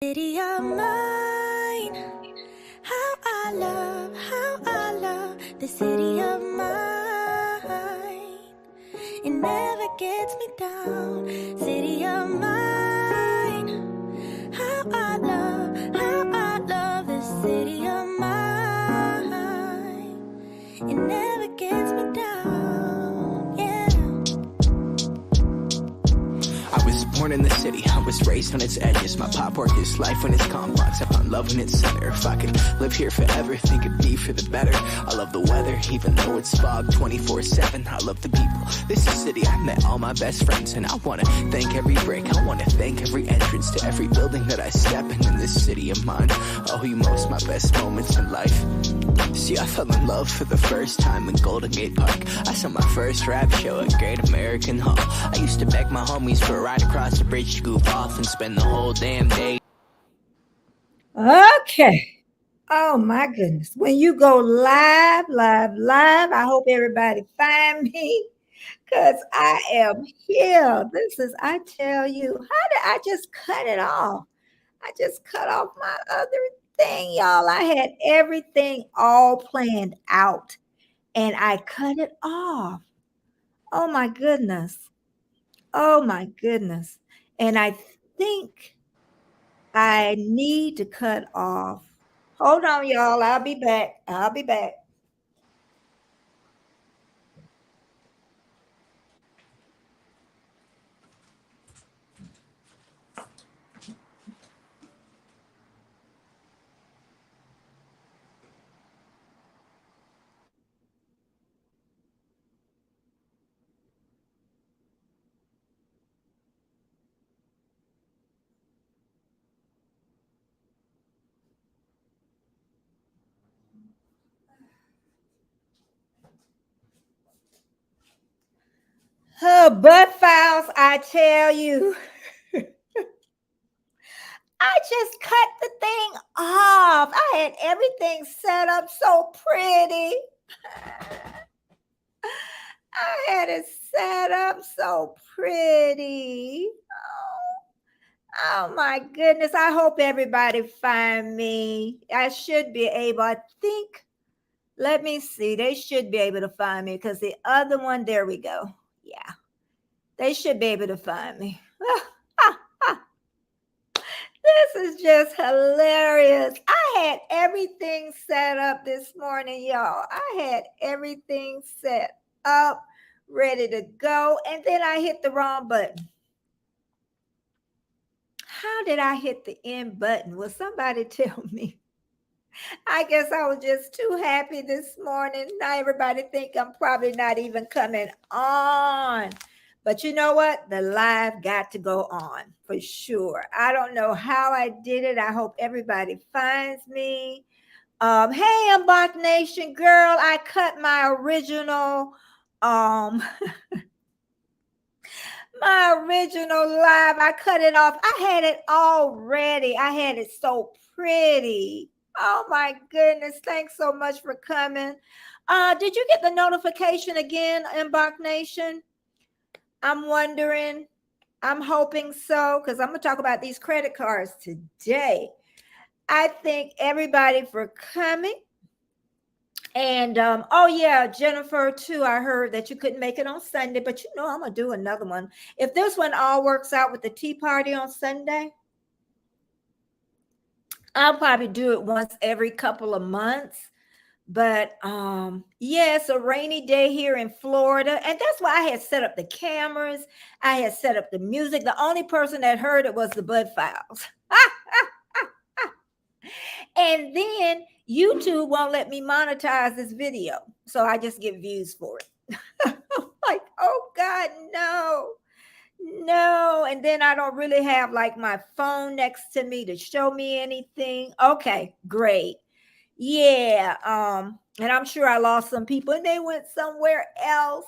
City of mine, how I love the city of mine. It never gets me down. City of mine, how I love the city of mine. It never gets me down, yeah. I was born in the city, I was raised on its edges. My pop worked his life when it's complex. I found love in its center. If I could live here forever, think it'd be for the better. I love the weather, even though it's fog 24/7. I love the people. This is the city I met all my best friends, and I wanna thank every brick. I wanna thank every entrance to every building that I step in this city of mine. Oh, you most my best moments in life. See, I fell in love for the first time in Golden Gate Park. I saw my first rap show at Great American Hall. I used to beg my homies for a ride across the bridge to goof off and spend the whole damn day. Okay. Oh my goodness. When you go live, I hope everybody find me because I am here. I tell you, how did I just cut it off? I just cut off my other thing, y'all. I had everything all planned out and I cut it off. Oh my goodness. Oh my goodness. And I think I need to cut off. Hold on, y'all. I'll be back. Oh, butt files, I tell you. I just cut the thing off. I had everything set up so pretty. I had it set up so pretty. Oh my goodness. I hope everybody find me. I should be able, I think. Let me see. They should be able to find me because the other one, there we go. Yeah. They should be able to find me. This is just hilarious. I had everything set up this morning, y'all. I had everything set up, ready to go, and then I hit the wrong button. How did I hit the end button? Will somebody tell me? I guess I was just too happy this morning. Now everybody think I'm probably not even coming on. But you know what? The live got to go on for sure. I don't know how I did it. I hope everybody finds me. Hey, Unbox Nation girl, I cut my original my original live. I cut it off. I had it all ready. I had it so pretty. Oh my goodness. Thanks so much for coming. Did you get the notification again, Inbox Nation? I'm wondering. I'm hoping so, because I'm going to talk about these credit cards today. I thank everybody for coming. And oh yeah, Jennifer too. I heard that you couldn't make it on Sunday, but you know I'm going to do another one. If this one all works out with the tea party on Sunday, I'll probably do it once every couple of months. But yeah, it's a rainy day here in Florida. And that's why I had set up the cameras. I had set up the music. The only person that heard it was the Bud Files. And then YouTube won't let me monetize this video. So I just get views for it. Like, oh God, no. And then I don't really have like my phone next to me to show me anything. Okay, great. Yeah. And I'm sure I lost some people and they went somewhere else,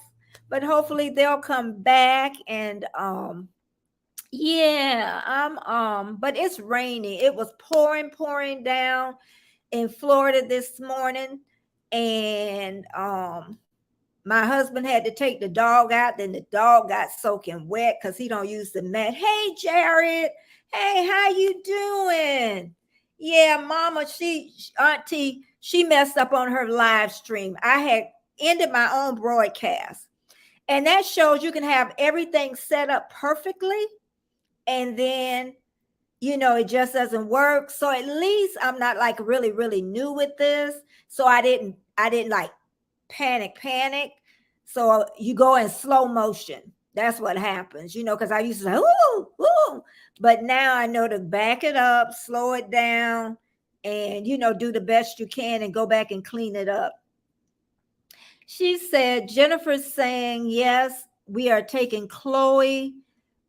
but hopefully they'll come back. And yeah, but it's rainy. It was pouring down in Florida this morning. And my husband had to take the dog out. Then the dog got soaking wet because he don't use the mat. Hey, Jared. Hey, how you doing? Yeah, Mama, Auntie, she messed up on her live stream. I had ended my own broadcast. And that shows you can have everything set up perfectly. And then, it just doesn't work. So at least I'm not like really, really new with this. So I didn't like panic. So you go in slow motion. That's what happens, because I used to say, ooh. But now I know to back it up, slow it down, and, do the best you can and go back and clean it up. She said, Jennifer's saying, yes, we are taking Chloe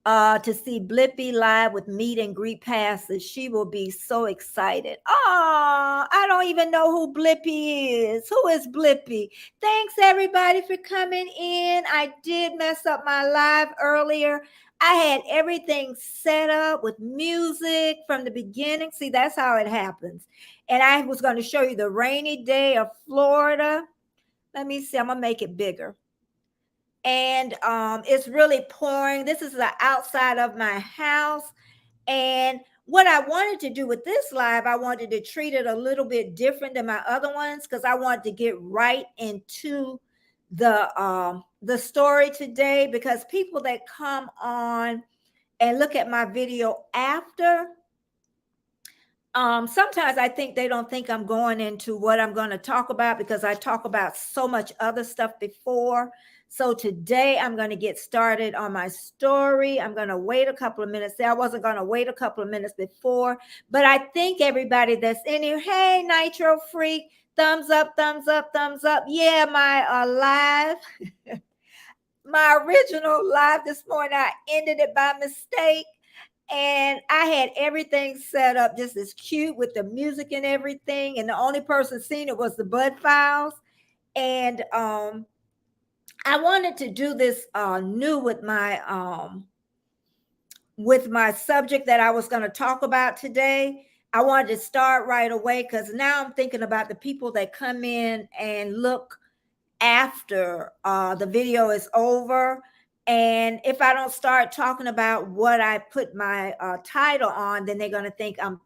to see Blippy live with meet and greet passes. She will be so excited. Oh, I don't even know who Blippy is. Who is Blippy? Thanks everybody for coming in. I did mess up my live earlier. I had everything set up with music from the beginning. See, that's how it happens. And I was going to show you the rainy day of Florida. Let me see. I'm going to make it bigger. And it's really pouring. This is the outside of my house. And what I wanted to do with this live, I wanted to treat it a little bit different than my other ones because I wanted to get right into the story today, because people that come on and look at my video after, sometimes I think they don't think I'm going into what I'm going to talk about because I talk about so much other stuff before. So today I'm going to get started on my story. I'm going to wait a couple of minutes. I wasn't going to wait a couple of minutes before, but I think everybody that's in here, hey, Nitro Freak, thumbs up, thumbs up, thumbs up. Yeah, my live, my original live this morning, I ended it by mistake. And I had everything set up just as cute with the music and everything. And the only person seeing it was the Bud Files. And I wanted to do this new with my subject that I was going to talk about today. I wanted to start right away because now I'm thinking about the people that come in and look after the video is over. And if I don't start talking about what I put my title on, then they're going to think I'm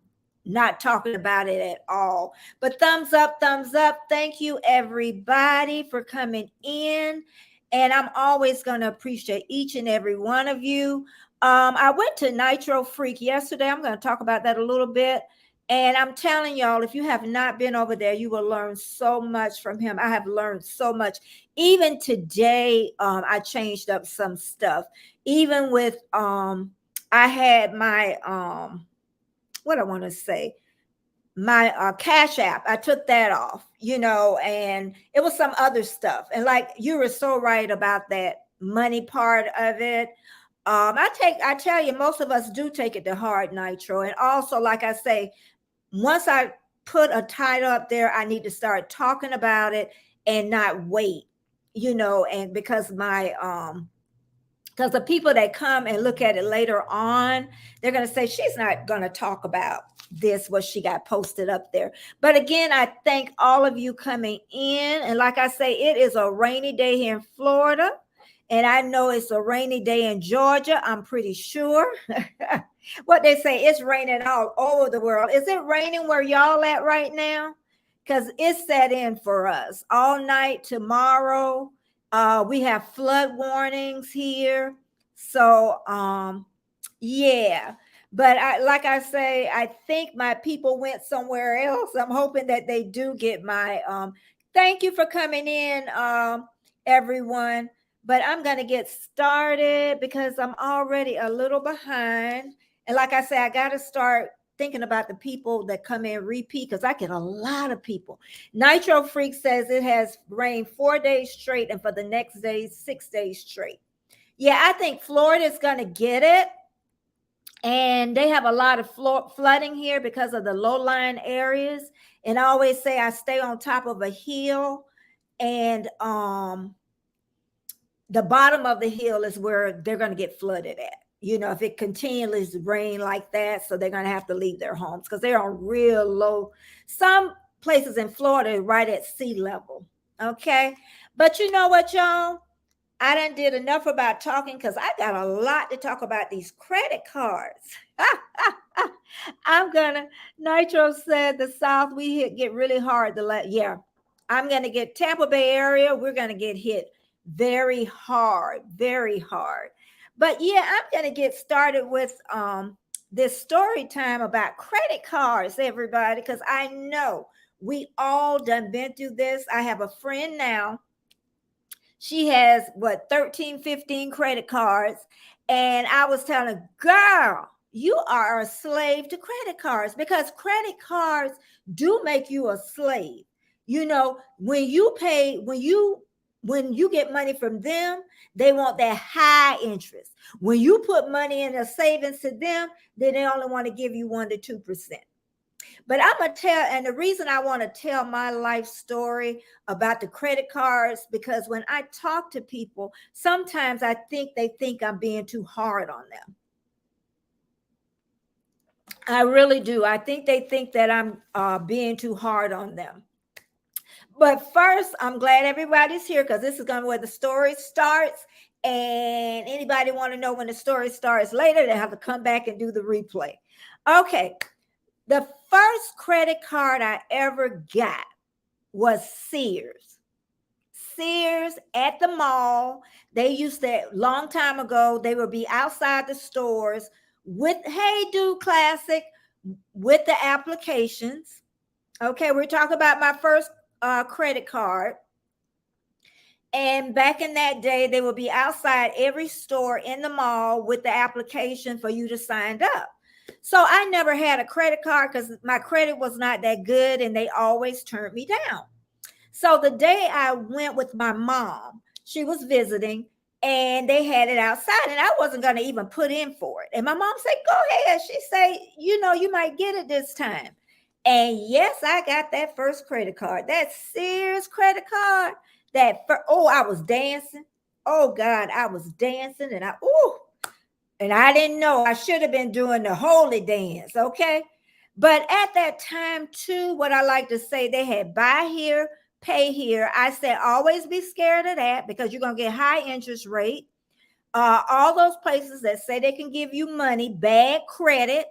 not talking about it at all. But thumbs up, thumbs up. Thank you, everybody, for coming in. And I'm always going to appreciate each and every one of you. I went to Nitro Freak yesterday. I'm going to talk about that a little bit. And I'm telling y'all, if you have not been over there, you will learn so much from him. I have learned so much. Even today, I changed up some stuff. Even with, I had my, what I want to say, my Cash App. I took that off, and it was some other stuff. And like you were so right about that money part of it. I tell you, most of us do take it to heart, Nitro. And also, like I say, once I put a title up there, I need to start talking about it and not wait, and because because the people that come and look at it later on, they're going to say, she's not going to talk about this, what she got posted up there. But again, I thank all of you coming in. And like I say, it is a rainy day here in Florida. And I know it's a rainy day in Georgia. I'm pretty sure. What they say, it's raining all over the world. Is it raining where y'all at right now? Because it's set in for us all night tomorrow. We have flood warnings here. So, yeah. But like I say, I think my people went somewhere else. I'm hoping that they do get my, thank you for coming in, everyone. But I'm going to get started because I'm already a little behind. And like I say, I got to start thinking about the people that come in repeat because I get a lot of people. Nitro Freak says it has rained 4 days straight and for the next day, 6 days straight. Yeah, I think Florida is going to get it. And they have a lot of flooding here because of the low-lying areas. And I always say I stay on top of a hill. And the bottom of the hill is where they're going to get flooded at. If it continually rain like that, so they're going to have to leave their homes because they're on real low. Some places in Florida are right at sea level. Okay. But you know what, y'all? I done did enough about talking because I got a lot to talk about these credit cards. I'm gonna. Nitro said the South get really hard to let. Yeah, I'm gonna get Tampa Bay area. We're gonna get hit very hard, very hard. But yeah, I'm gonna get started with this story time about credit cards, everybody, because I know we all done been through this. I have a friend now. She has what 13, 15 credit cards. And I was telling her, girl, you are a slave to credit cards because credit cards do make you a slave. You know, when you get money from them, they want that high interest. When you put money in a savings to them, then they only want to give you 1 to 2%. But I'm going to tell, and the reason I want to tell my life story about the credit cards, because when I talk to people, sometimes I think they think I'm being too hard on them. I really do. I think they think that I'm being too hard on them. But first, I'm glad everybody's here because this is going to where the story starts. And anybody want to know when the story starts later, they have to come back and do the replay. Okay. The first credit card I ever got was Sears. Sears at the mall. They used to, long time ago, they would be outside the stores with, hey, Dude Classic, with the applications. Okay, we're talking about my first credit card. And back in that day, they would be outside every store in the mall with the application for you to sign up. So I never had a credit card because my credit was not that good and they always turned me down. So the day I went with my mom, she was visiting and they had it outside and I wasn't going to even put in for it. And my mom said, go ahead. She said, you know, you might get it this time. And yes, I got that first credit card, that Sears credit card. I was dancing. Oh God, I was dancing and I didn't know I should have been doing the holy dance. Okay. But at that time too, what I like to say, they had buy here, pay here. I said, always be scared of that because you're going to get high interest rate. All those places that say they can give you money, bad credit,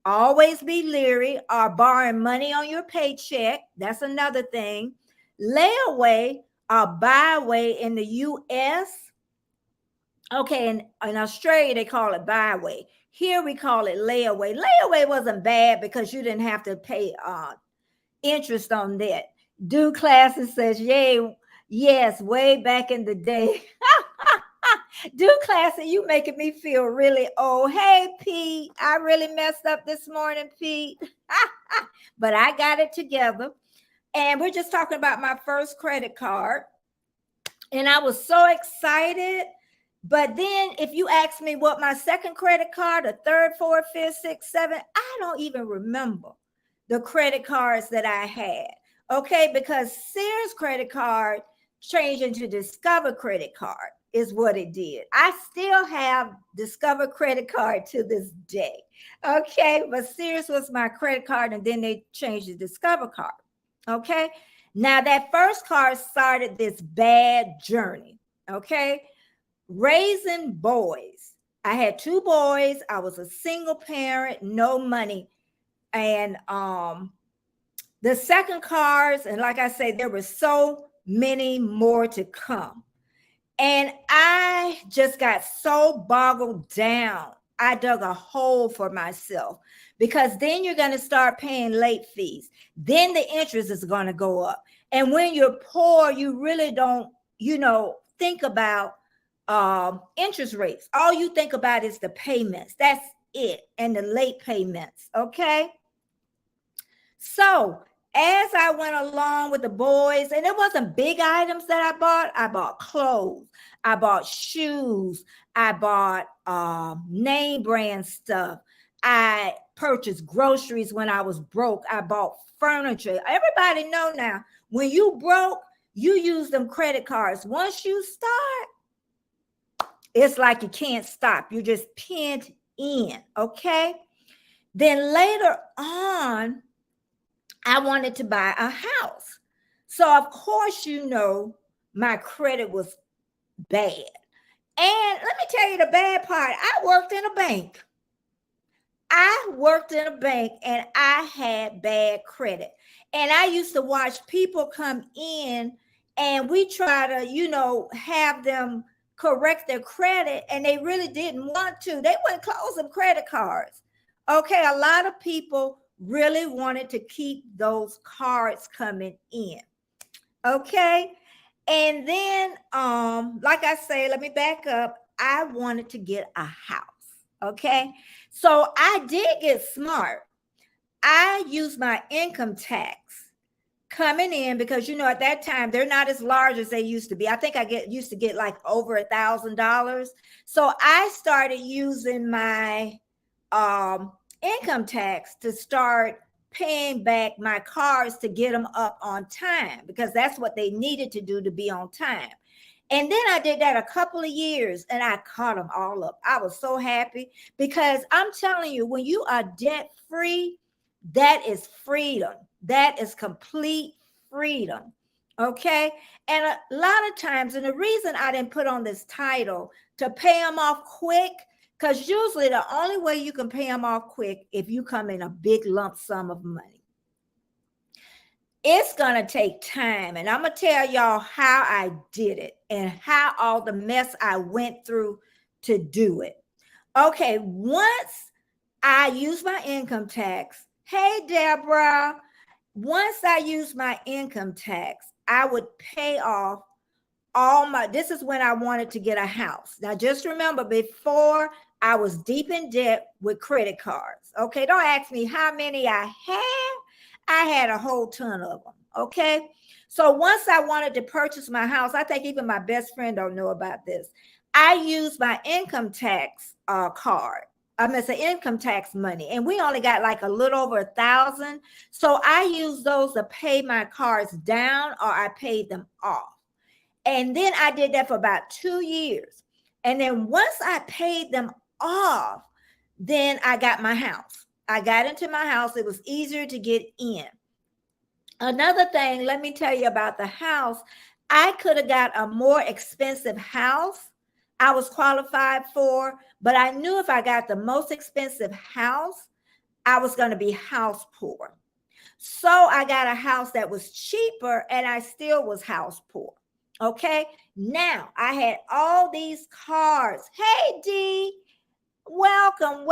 always be leery, or borrowing money on your paycheck. That's another thing. Layaway or buyaway in the U.S. Okay, in Australia, they call it buyaway. Here we call it layaway. Layaway wasn't bad because you didn't have to pay interest on that. Dude Classic says, yay, yes, way back in the day. Dude Classic, you making me feel really old. Hey, Pete, I really messed up this morning, Pete. But I got it together. And we're just talking about my first credit card. And I was so excited. But then if you ask me what my second credit card, the third, fourth, fifth, sixth, seventh, I don't even remember the credit cards that I had. Okay, because Sears credit card changed into Discover credit card is what it did. I still have Discover credit card to this day. Okay, but Sears was my credit card and then they changed the Discover card. Okay, now that first card started this bad journey. Okay. Raising boys. I had 2 boys. I was a single parent, no money. And the second cards, and like I said, there were so many more to come. And I just got so boggled down. I dug a hole for myself because then you're going to start paying late fees. Then the interest is going to go up. And when you're poor, you really don't, think about interest rates. All you think about is the payments. That's it. And the late payments. Okay. So as I went along with the boys, and it wasn't big items that I bought clothes, I bought shoes, I bought name brand stuff. I purchased groceries when I was broke. I bought furniture. Everybody know now, when you broke, you use them credit cards. Once you start, it's like you can't stop. You're just pinned in, okay? Then later on, I wanted to buy a house. So, of course, my credit was bad. And let me tell you the bad part. I worked in a bank. And I had bad credit. And I used to watch people come in and we try to, have them correct their credit, and they really didn't want to. They wouldn't close them credit cards. Okay, a lot of people really wanted to keep those cards coming in. Okay. And then, like I say, let me back up. I wanted to get a house. Okay. So I did get smart. I used my income tax coming in because, at that time, they're not as large as they used to be. I think I used to get like over $1,000. So I started using my income tax to start paying back my cars to get them up on time, because that's what they needed to do to be on time. And then I did that a couple of years and I caught them all up. I was so happy, because I'm telling you, when you are debt free, that is freedom. That is complete freedom. Okay. And a lot of times, and the reason I didn't put on this title to pay them off quick, because usually the only way you can pay them off quick if you come in a big lump sum of money. It's going to take time. And I'm going to tell y'all how I did it and how all the mess I went through to do it. Okay, once I used my income tax, hey, Deborah, once I used my income tax, I would pay off this is when I wanted to get a house. Now, just remember, before I was deep in debt with credit cards. Okay, don't ask me how many I had. I had a whole ton of them. Okay, so once I wanted to purchase my house, I think even my best friend don't know about this. I used my income tax card. It's an income tax money, and we only got like a little over 1,000. So I used those to pay my cars down, or I paid them off. And then I did that for about 2 years. And then once I paid them off, then I got my house. I got into my house. It was easier to get in. Another thing, let me tell you about the house. I could have got a more expensive house I was qualified for, but I knew if I got the most expensive house, I was going to be house poor. So I got a house that was cheaper, and I still was house poor. Okay, now I had all these cards. Hey, D, welcome.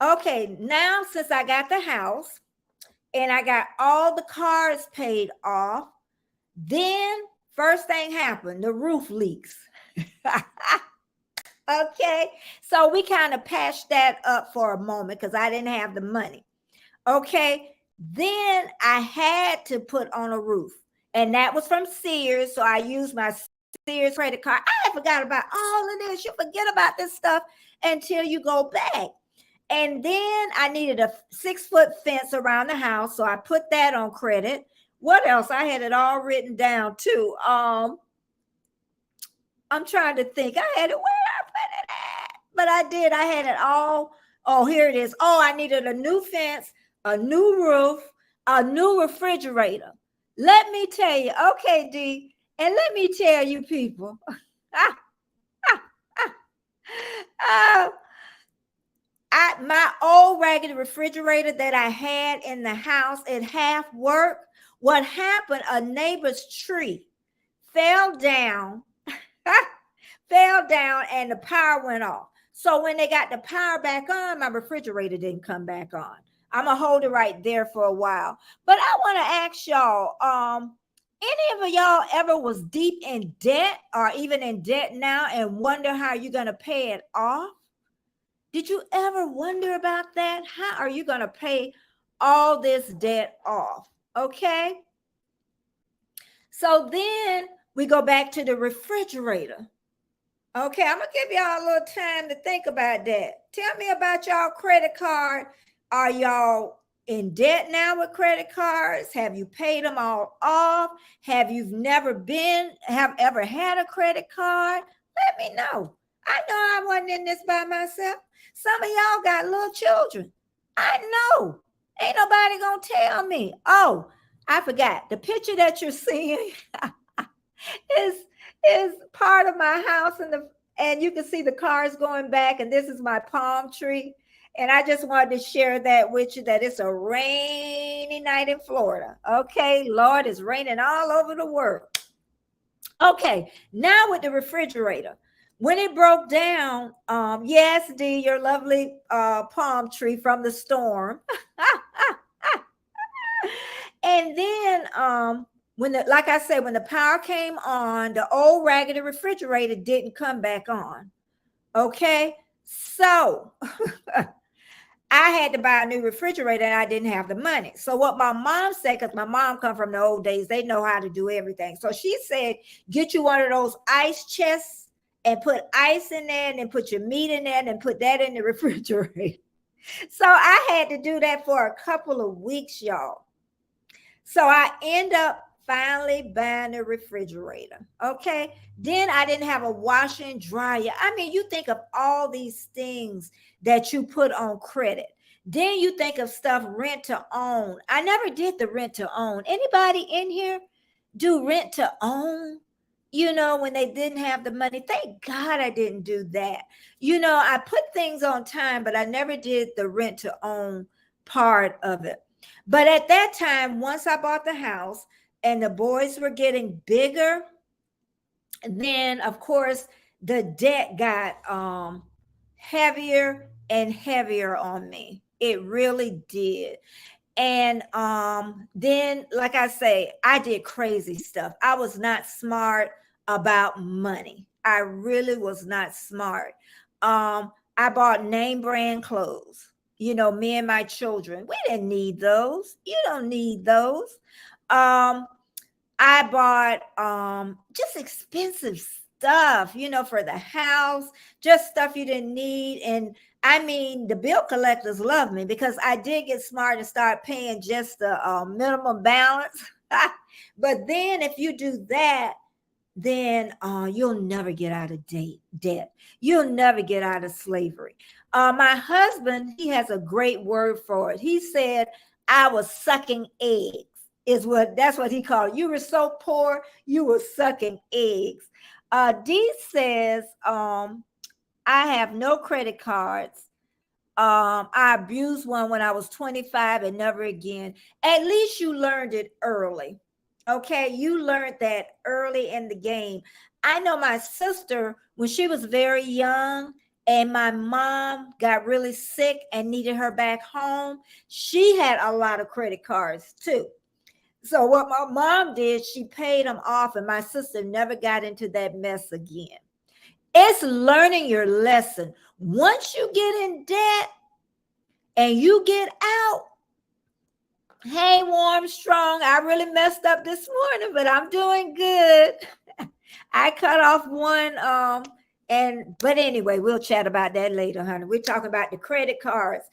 Okay, now since I got the house and I got all the cards paid off, then first thing happened, the roof leaks. Okay, so we kind of patched that up for a moment because I didn't have the money. Okay, then I had to put on a roof. And that was from Sears. So I used my Sears credit card. I forgot about all of this. You forget about this stuff until you go back. And then I needed a 6-foot fence around the house. So I put that on credit. What else? I had it all written down too. I'm trying to think. I had it where I put it at. But I did. I had it all. Oh, here it is. Oh, I needed a new fence, a new roof, a new refrigerator. Let me tell you, okay, D, and let me tell you, people, my old raggedy refrigerator that I had in the house, it half worked. What happened? A neighbor's tree fell down, and the power went off. So when they got the power back on, my refrigerator didn't come back on. I'm going to hold it right there for a while. But I want to ask y'all, any of y'all ever was deep in debt or even in debt now and wonder how you're going to pay it off? Did you ever wonder about that? How are you going to pay all this debt off? Okay. So then we go back to the refrigerator. Okay, I'm going to give y'all a little time to think about that. Tell me about y'all credit card. Are y'all in debt now with credit cards? Have you paid them all off? Have you ever had a credit card? Let me know. I know I wasn't in this by myself. Some of y'all got little children. I know. Ain't nobody gonna tell me. Oh, I forgot. The picture that you're seeing, is part of my house, and you can see the cars going back, and this is my palm tree. And I just wanted to share that with you, that it's a rainy night in Florida. Okay, Lord, it's raining all over the world. Okay, now with the refrigerator. When it broke down, yes, D, your lovely palm tree from the storm. And then when the like I said, when the power came on, the old raggedy refrigerator didn't come back on. Okay, so I had to buy a new refrigerator and I didn't have the money. So what my mom said, because my mom come from the old days, they know how to do everything. So she said, get you one of those ice chests and put ice in there and then put your meat in there and put that in the refrigerator. So I had to do that for a couple of weeks, y'all. So I end up finally buying a refrigerator. Okay. Then I didn't have a washer and dryer. I mean, you think of all these things that you put on credit. Then you think of stuff rent to own. I never did the rent to own. Anybody in here do rent to own? You know, when they didn't have the money. Thank God I didn't do that. You know, I put things on time, but I never did the rent to own part of it. But at that time, once I bought the house and the boys were getting bigger, then of course the debt got heavier and heavier on me. It really did. And then, like I say, I did crazy stuff. I was not smart about money. I really was not smart. I bought name brand clothes. You know, me and my children, we didn't need those. You don't need those. I bought just expensive stuff, you know, for the house, just stuff you didn't need. And I mean, the bill collectors love me because I did get smart and start paying just the minimum balance. But then if you do that, then you'll never get out of debt. You'll never get out of slavery. My husband, he has a great word for it. He said, I was sucking eggs. That's what he called it. You were so poor, you were sucking eggs. Dee says, I have no credit cards. I abused one when I was 25 and never again. At least you learned it early. Okay, you learned that early in the game. I know my sister, when she was very young and my mom got really sick and needed her back home, she had a lot of credit cards too. So what my mom did, she paid them off, and my sister never got into that mess again. It's learning your lesson. Once you get in debt and you get out, hey, warm, strong, I really messed up this morning, but I'm doing good. I cut off one, but anyway, we'll chat about that later, honey. We're talking about the credit cards.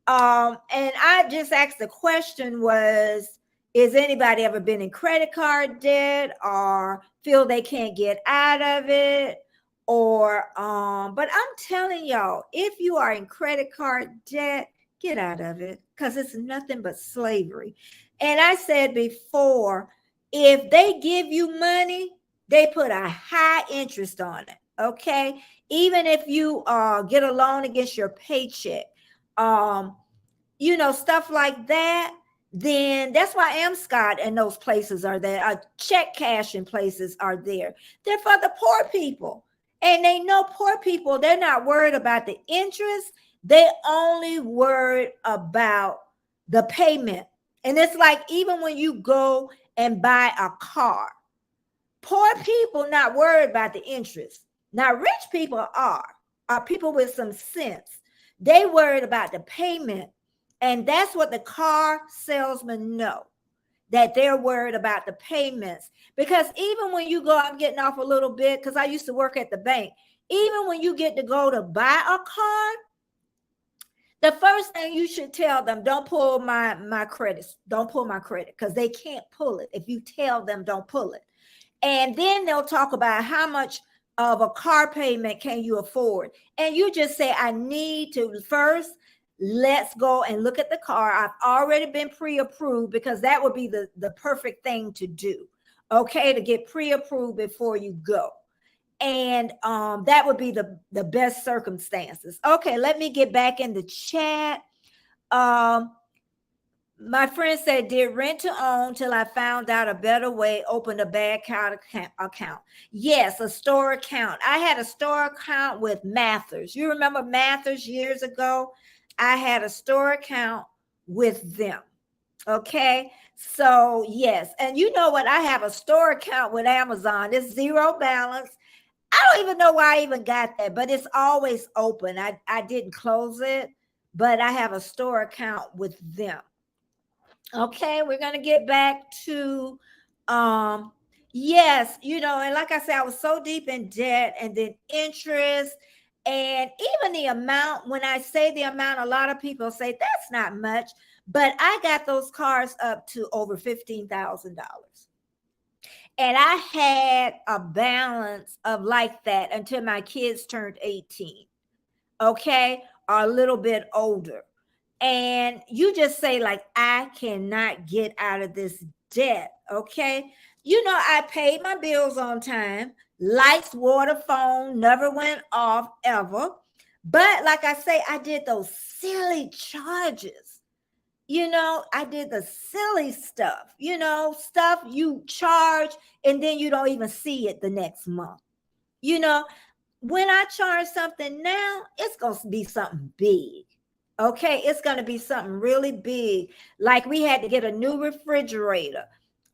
And I just asked the question was, is anybody ever been in credit card debt or feel they can't get out of it? But I'm telling y'all, if you are in credit card debt, get out of it because it's nothing but slavery. And I said before, if they give you money, they put a high interest on it. Okay. Even if you get a loan against your paycheck, you know, stuff like that, then that's why Amscot and those places are there. Check cashing places are there. They're for the poor people. And they know poor people, they're not worried about the interest. They only worried about the payment. And it's like even when you go and buy a car, poor people not worried about the interest. Now, rich people are people with some sense. They worried about the payment. And that's what the car salesmen know, that they're worried about the payments. Because even when you go, I'm getting off a little bit because I used to work at the bank. Even when you get to go to buy a car, the first thing you should tell them, don't pull my credits. Don't pull my credit because they can't pull it if you tell them don't pull it. And then they'll talk about how much of a car payment can you afford. And you just say, I need to first, let's go and look at the car. I've already been pre-approved because that would be the perfect thing to do. okay, to get pre-approved before you go. And that would be the best circumstances. Okay, let me get back in the chat. My friend said, did rent to own till I found out a better way, opened a bad account. Yes, a store account. I had a store account with Mathers. You remember Mathers years ago? I had a store account with them. Okay, so yes. And you know what? I have a store account with Amazon. It's zero balance. I don't even know why I even got that, but it's always open. I didn't close it, but I have a store account with them. Okay, we're going to get back to yes, and like I said, I was so deep in debt, and then interest, and even the amount. When I say the amount, a lot of people say that's not much, but I got those cars up to over $15,000. And I had a balance of like that until my kids turned 18, okay, or a little bit older. And you just say, like, I cannot get out of this debt, okay? I paid my bills on time. Lights, water, phone never went off ever. But like I say, I did those silly charges. I did the silly stuff, stuff you charge and then you don't even see it the next month. When I charge something now, it's going to be something big. Okay, it's going to be something really big. Like we had to get a new refrigerator.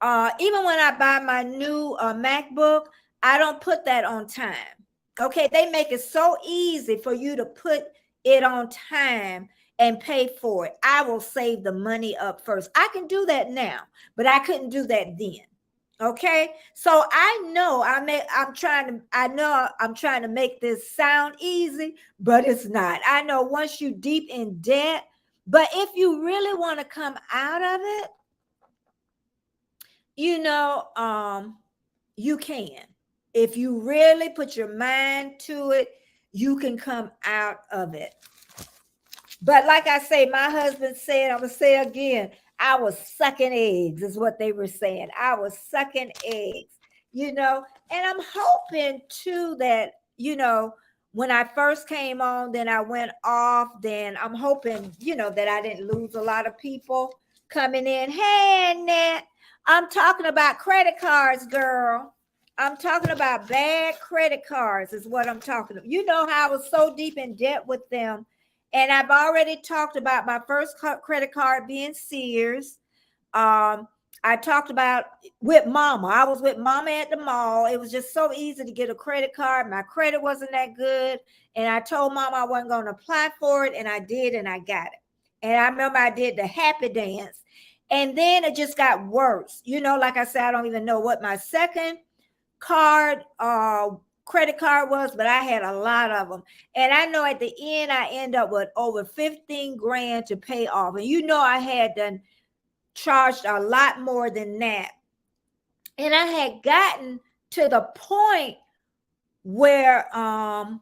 Even when I buy my new MacBook, I don't put that on time. Okay, they make it so easy for you to put it on time and pay for it. I will save the money up first. I can do that now, but I couldn't do that then. Okay, so I know I'm trying to make this sound easy, but it's not. I know once you deep in debt, but if you really want to come out of it, you can. If you really put your mind to it, you can come out of it. But like I say, my husband said, I'm going to say again, I was sucking eggs is what they were saying. I was sucking eggs, and I'm hoping too that, when I first came on, then I went off, then I'm hoping, that I didn't lose a lot of people coming in. Hey, Annette, I'm talking about credit cards, girl. I'm talking about bad credit cards is what I'm talking about. You know how I was so deep in debt with them. And I've already talked about my first credit card being Sears. I talked about with Mama. I was with Mama at the mall. It was just so easy to get a credit card. My credit wasn't that good. And I told Mama I wasn't going to apply for it. And I did, and I got it. And I remember I did the happy dance. And then it just got worse. Like I said, I don't even know what my second credit card was, but I had a lot of them. And I know at the end, I end up with over 15 grand to pay off. And I had done charged a lot more than that. And I had gotten to the point where, and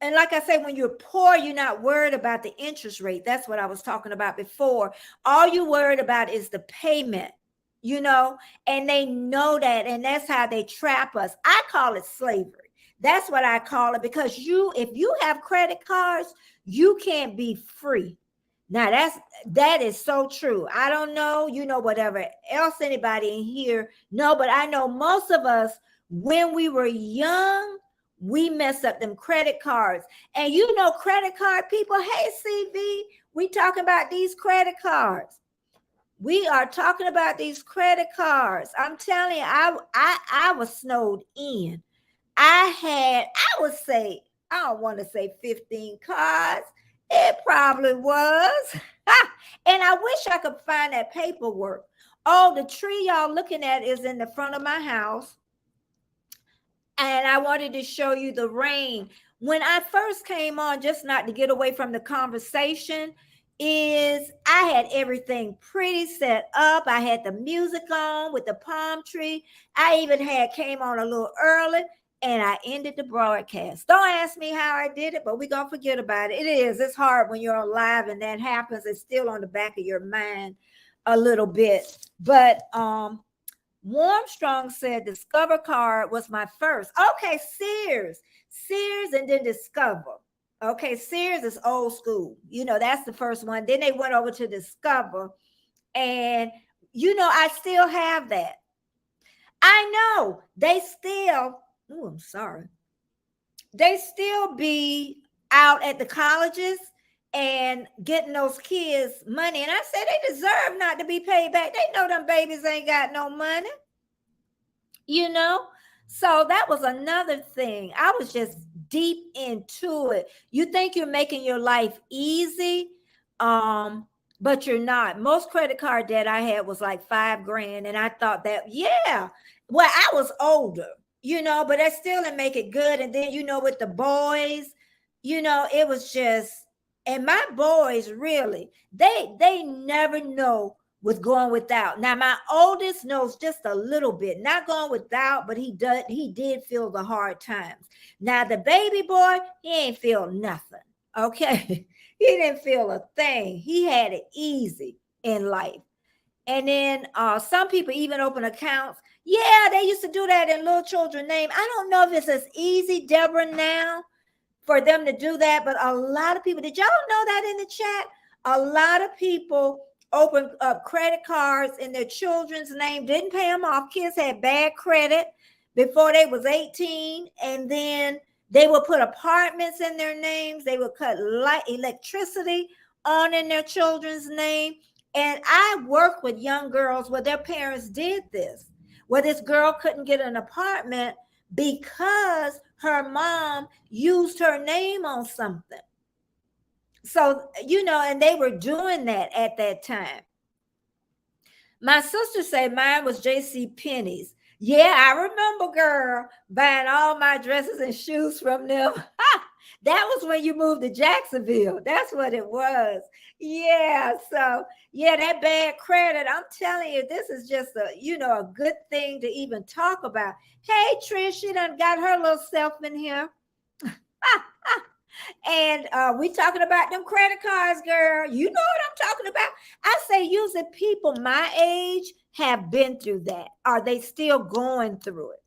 like I say, when you're poor, you're not worried about the interest rate. That's what I was talking about before. All you're worried about is the payment. And they know that, and that's how they trap us. I call it slavery. That's what I call it, because if you have credit cards, you can't be free. Now that is so true. I don't know, whatever else anybody in here know, but I know most of us, when we were young, we messed up them credit cards. And credit card people, hey, CV, we talking about these credit cards. We are talking about these credit cards. I'm telling you, I was snowed in. I would say, I don't want to say 15 cards. It probably was. And I wish I could find that paperwork. Oh, the tree y'all looking at is in the front of my house. And I wanted to show you the rain. When I first came on, just not to get away from the conversation, I had everything pretty set up. I had the music on with the palm tree. I even came on a little early, and I ended the broadcast. Don't ask me how I did it, but we're going to forget about it. It's hard when you're on live and that happens. It's still on the back of your mind a little bit. But Warmstrong said Discover card was my first. Okay, Sears, and then Discover. Okay, Sears is old school. That's the first one. Then they went over to Discover, and I still have that. I know they still. Oh, I'm sorry. They still be out at the colleges and getting those kids money. And I say they deserve not to be paid back. They know them babies ain't got no money. So that was another thing. I was just deep into it. You think you're making your life easy, but you're not. Most credit card debt I had was like $5,000, and I thought that, yeah. Well, I was older, but that still didn't make it good. And then with the boys, it was just, and my boys really, they never know with going without. Now my oldest knows just a little bit, not going without, but he did feel the hard times. Now the baby boy, he ain't feel nothing. Okay. He didn't feel a thing. He had it easy in life. And then some people even open accounts. Yeah, they used to do that in little children's name. I don't know if it's as easy, Deborah, now for them to do that, but a lot of people, did y'all know that in the chat? A lot of people opened up credit cards in their children's name, didn't pay them off. Kids had bad credit before they was 18, and then they would put apartments in their names. They would cut electricity on in their children's name. And I worked with young girls where their parents did this, where this girl couldn't get an apartment because her mom used her name on something. So, and they were doing that at that time. My sister said mine was J.C. Penney's. Yeah, I remember, girl, buying all my dresses and shoes from them. That was when you moved to Jacksonville. That's what it was. Yeah. So, yeah, that bad credit, I'm telling you, this is just a good thing to even talk about. Hey, Trish, she done got her little self in here. And we talking about them credit cards, girl. You know what I'm talking about. I say usually people my age have been through that. Are they still going through it?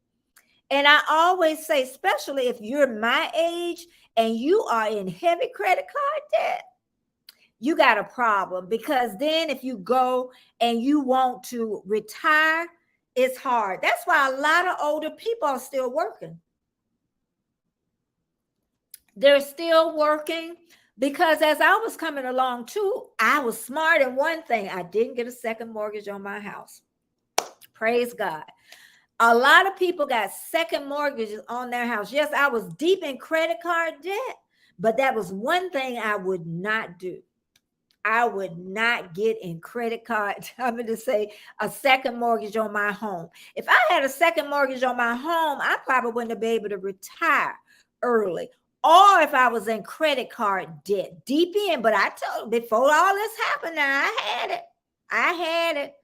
And I always say, especially if you're my age and you are in heavy credit card debt, you got a problem, because then if you go and you want to retire, it's hard. That's why a lot of older people are still working. They're still working because as I was coming along too, I was smart in one thing. I didn't get a second mortgage on my house. Praise God. A lot of people got second mortgages on their house. Yes, I was deep in credit card debt, but that was one thing I would not do. I would not get in credit card. I'm going to say a second mortgage on my home. If I had a second mortgage on my home, I probably wouldn't have been able to retire early. Or if I was in credit card debt, deep in. But I told before all this happened, now I had it.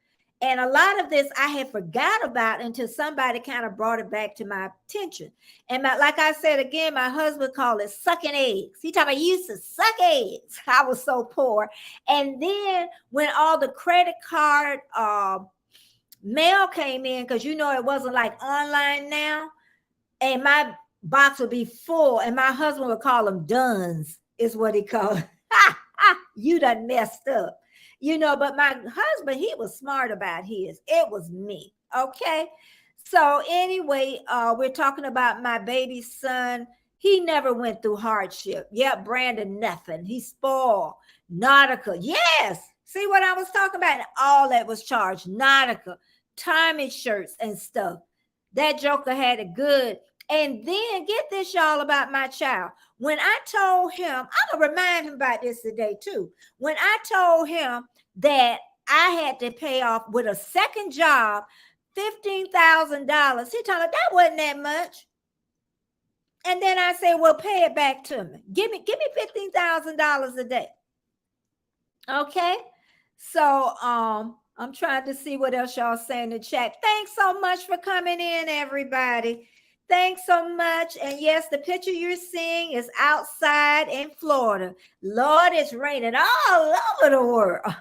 And a lot of this I had forgot about until somebody kind of brought it back to my attention. And like I said, again, my husband called it sucking eggs. He told me, you used to suck eggs. I was so poor. And then when all the credit card mail came in, because it wasn't like online now, and my box would be full, and my husband would call them duns, is what he called it. You done messed up. But my husband, he was smart about his. It was me. Okay. So anyway, we're talking about my baby son. He never went through hardship. Yep, Brandon, nothing. He spoiled. Nautica. Yes. See what I was talking about? All that was charged. Nautica, Tommy shirts and stuff. That joker had it good. And then get this, y'all, about my child. When I told him, I'm going to remind him about this today too. When I told him that I had to pay off with a second job, $15,000, he told me that wasn't that much. And then I said, well, pay it back to me. Give me $15,000 a day. Okay. So, I'm trying to see what else y'all say in the chat. Thanks so much for coming in, everybody. Thanks so much. And yes, the picture you're seeing is outside in Florida. Lord, it's raining all over the world.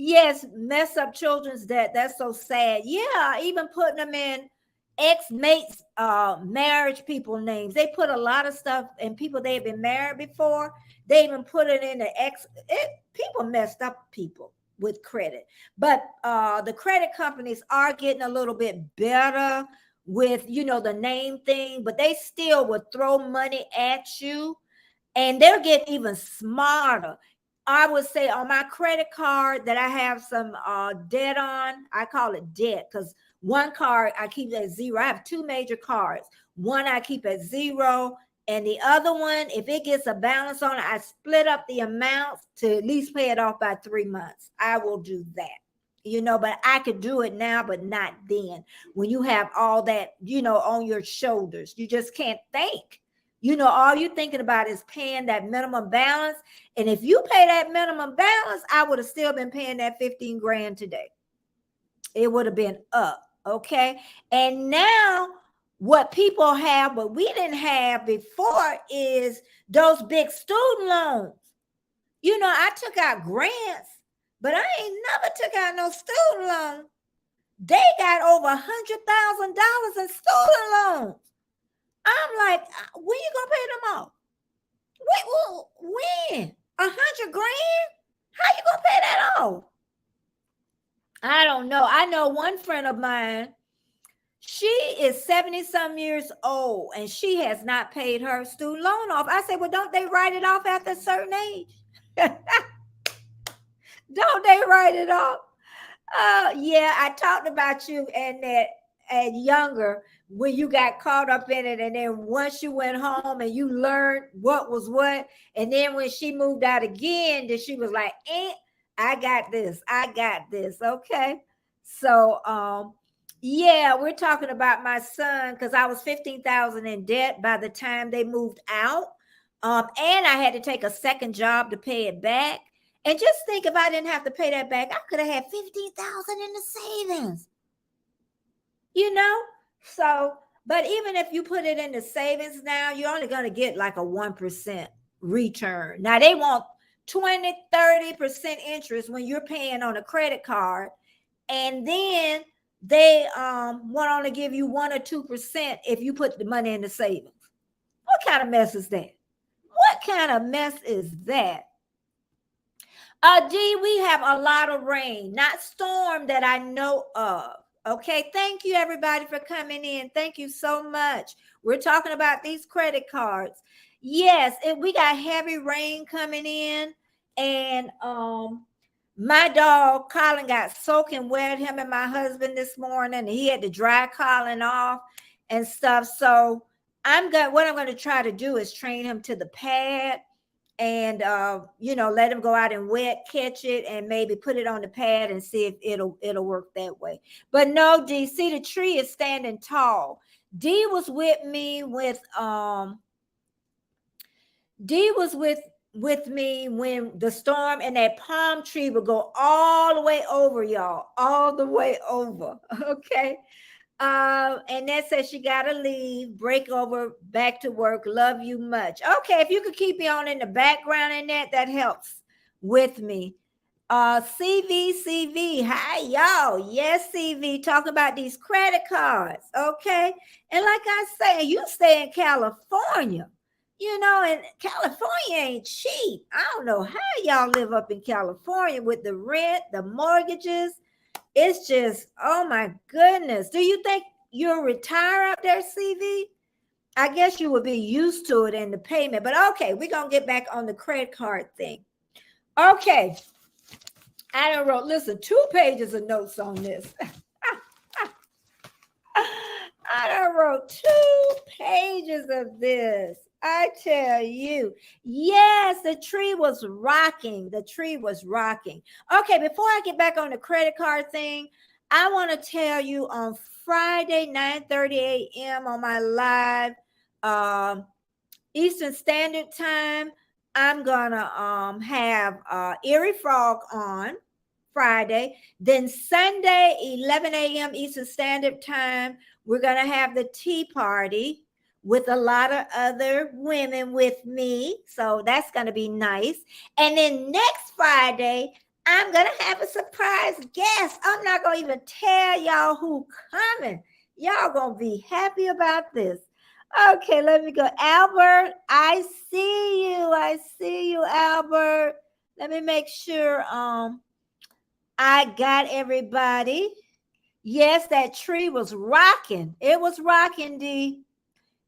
Yes, mess up children's debt. That's so sad. Yeah, even putting them in ex-mates, marriage people names. They put a lot of stuff and people they've been married before. They even put it in the people messed up people with credit. But the credit companies are getting a little bit better with the name thing, but they still would throw money at you and they're getting even smarter. I would say on my credit card that I have some debt on, I call it debt because one card I keep at zero. I have two major cards. One I keep at zero, and the other one, if it gets a balance on it, I split up the amounts to at least pay it off by 3 months. I will do that. But I could do it now, but not then. When you have all that, on your shoulders, you just can't think. All you're thinking about is paying that minimum balance. And if you pay that minimum balance, I would have still been paying that 15 grand today. It would have been up. Okay. And now what people have, what we didn't have before is those big student loans. I took out grants, but I ain't never took out no student loan. They got over $100,000 in student loans. I'm like, when you gonna pay them off? When? 100 grand? How you gonna pay that off? I don't know. I know one friend of mine, she is 70-some years old and she has not paid her student loan off. I said, well, don't they write it off after a certain age? Don't they write it off? Yeah, I talked about you and that and younger when you got caught up in it, and then once you went home and you learned what was what, and then when she moved out again, then she was like, I got this. Okay. So yeah, we're talking about my son because I was 15,000 in debt by the time they moved out. And I had to take a second job to pay it back. And just think, if I didn't have to pay that back, I could have had 15,000 in the savings. So, but even if you put it in the savings now, you're only going to get like a 1% return. Now they want 20-30% interest when you're paying on a credit card, and then they want to give you 1 or 2% if you put the money in the savings. What kind of mess is that? What kind of mess is that? D, we have a lot of rain, not storm that I know of. Okay, thank you everybody for coming in. Thank you so much. We're talking about these credit cards. Yes, we got heavy rain coming in, and my dog Colin got soaking wet. Him and my husband this morning, and he had to dry Colin off and stuff. So what I'm going to try to do is train him to the pad. And let him go out and wet catch it and maybe put it on the pad and see if it'll work that way. But no, D, see, the tree is standing tall. D was with me when the storm, and that palm tree would go all the way over, y'all, all the way over. Okay. And that says she gotta leave, break over, back to work. Love you much. Okay, if you could keep me on in the background in that helps with me. CV, hi y'all. Yes, CV, talk about these credit cards. Okay, and like I say, you stay in California, and California ain't cheap. I don't know how y'all live up in California with the rent, the mortgages. It's just, oh my goodness. Do you think you'll retire up there, CV? I guess you would be used to it in the payment. But okay, we're going to get back on the credit card thing. Okay. I done wrote, 2 pages of notes on this. I done wrote 2 pages of this. I tell you, yes, the tree was rocking. Okay, before I get back on the credit card thing, I want to tell you on Friday, 9:30 a.m. on my live Eastern Standard Time, I'm going to have Erie Frog on Friday. Then Sunday, 11 a.m. Eastern Standard Time, we're going to have the tea party with a lot of other women with me. So that's going to be nice. And then next Friday, I'm going to have a surprise guest. I'm not going to even tell y'all who coming. Y'all going to be happy about this. Okay, let me go. Albert, I see you. I see you, Albert. Let me make sure I got everybody. Yes, that tree was rocking. It was rocking, D.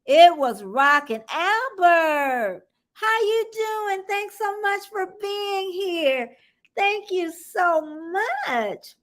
It was rocking. Albert, how you doing? Thanks so much for being here. Thank you so much.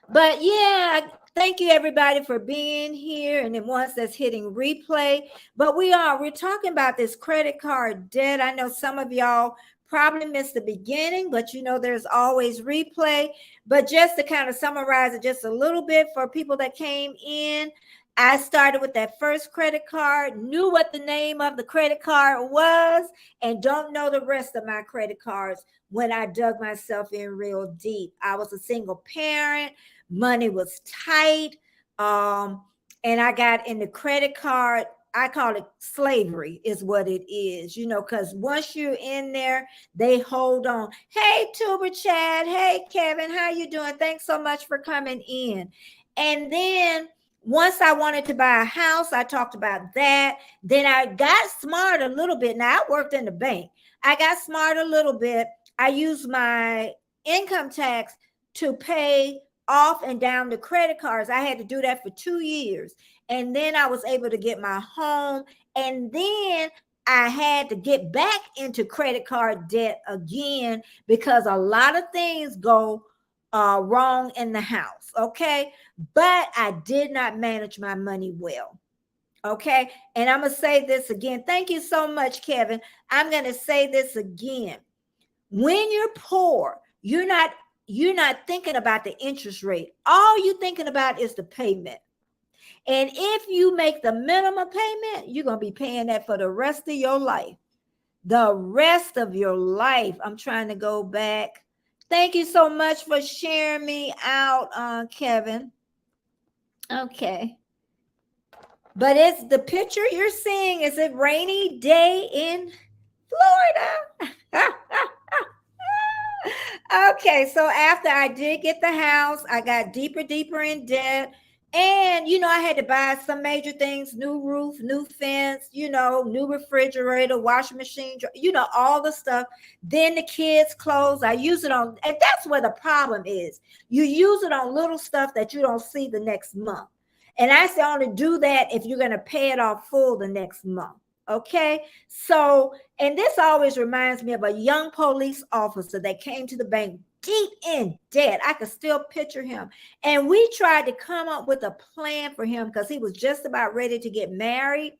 But yeah, thank you everybody for being here and the ones that's hitting replay. But we're talking about this credit card debt. I know some of y'all probably missed the beginning, but you know there's always replay. But just to kind of summarize it just a little bit for people that came in, I started with that first credit card, knew what the name of the credit card was, and don't know the rest of my credit cards when I dug myself in real deep. I was a single parent, money was tight, and I got in the credit card. I call it slavery is what it is, you know, because once you're in there, they hold on. Hey, Tuber Chad. Hey, Kevin, how you doing? Thanks so much for coming in. And then once I wanted to buy a house, I talked about that. Then I got smart a little bit. Now, I worked in the bank. I got smart a little bit. I used my income tax to pay off and down the credit cards. I had to do that for 2 years. And then I was able to get my home. And then I had to get back into credit card debt again because a lot of things go wrong in the house. Okay. But I did not manage my money well. Okay. And I'm going to say this again. Thank you so much, Kevin. I'm going to say this again. When you're poor, you're not thinking about the interest rate. All you're thinking about is the payment. And if you make the minimum payment, you're going to be paying that for the rest of your life. The rest of your life. I'm trying to go back. Thank you so much for sharing me out, Kevin. Okay. But it's the picture you're seeing is a rainy day in Florida. Okay, so after I did get the house, I got deeper in debt. And, you know, I had to buy some major things, new roof, new fence, you know, new refrigerator, washing machine, you know, all the stuff. Then the kids' clothes, I use it on, and that's where the problem is. You use it on little stuff that you don't see the next month. And I say only do that if you're going to pay it off full the next month. Okay. So, and this always reminds me of a young police officer that came to the bank deep in debt. I could still picture him. And we tried to come up with a plan for him because he was just about ready to get married.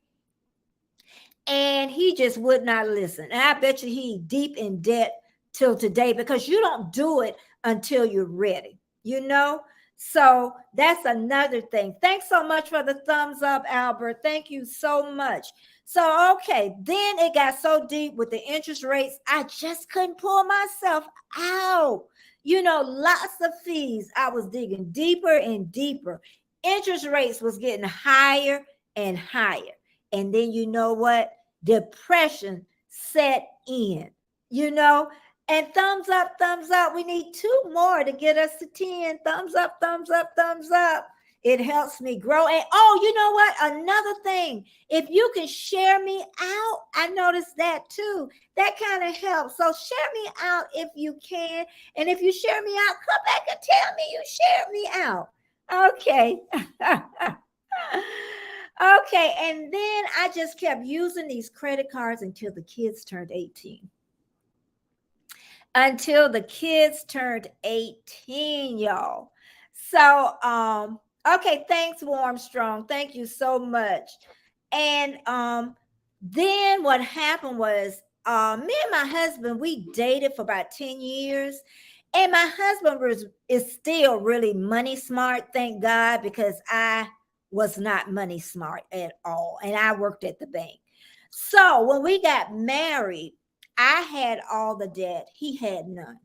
And he just would not listen. And I bet you he's deep in debt till today because you don't do it until you're ready, you know? So that's another thing. Thanks so much for the thumbs up, Albert. Thank you so much. So, okay, then it got so deep with the interest rates, I just couldn't pull myself out. You know, lots of fees. I was digging deeper and deeper. Interest rates was getting higher and higher. And then you know what? Depression set in, you know. And thumbs up, thumbs up. We need 2 more to get us to 10. Thumbs up, thumbs up, thumbs up. It helps me grow. And oh, you know what? Another thing, if you can share me out, I noticed that too. That kind of helps. So share me out if you can. And if you share me out, come back and tell me you shared me out. Okay. Okay. And then I just kept using these credit cards until the kids turned 18. Until the kids turned 18, y'all. So, okay, thanks, Warmstrong. Thank you so much. And then what happened was me and my husband, we dated for about 10 years. And my husband is still really money smart, thank God, because I was not money smart at all. And I worked at the bank. So when we got married, I had all the debt. He had none.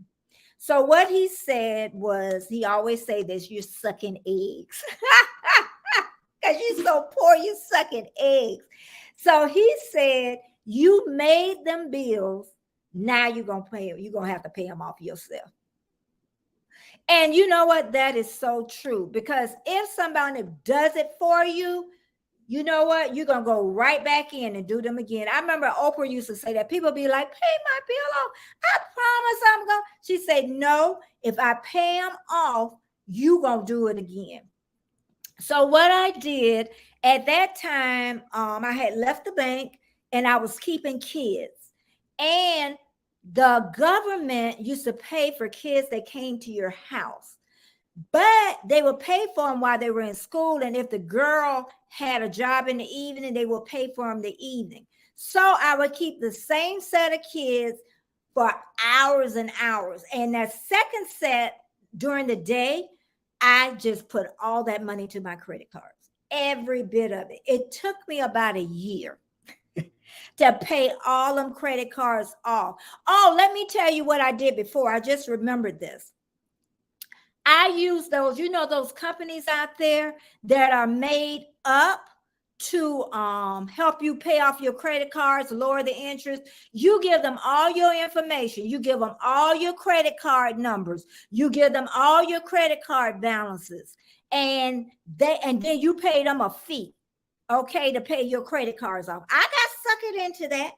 So what he said was, he always say this, you're sucking eggs. Because you're so poor, you're sucking eggs. So he said, you made them bills. Now you're going to have to pay them off yourself. And you know what? That is so true, because if somebody does it for you, you know what? You're going to go right back in and do them again. I remember Oprah used to say that. People be like, pay my bill off. I promise I'm going to. She said, no, if I pay them off, you going to do it again. So what I did at that time, I had left the bank and I was keeping kids. And the government used to pay for kids that came to your house, but they would pay for them while they were in school. And if the girl had a job in the evening, they would pay for them the evening. So I would keep the same set of kids for hours and hours. And that second set during the day, I just put all that money to my credit cards, every bit of it. It took me about a year to pay all them credit cards off. Oh, let me tell you what I did before. I just remembered this. I use those, those companies out there that are made up to help you pay off your credit cards, lower the interest. You give them all your information. You give them all your credit card numbers. You give them all your credit card balances, and then you pay them a fee, okay, to pay your credit cards off. I got suckered into that.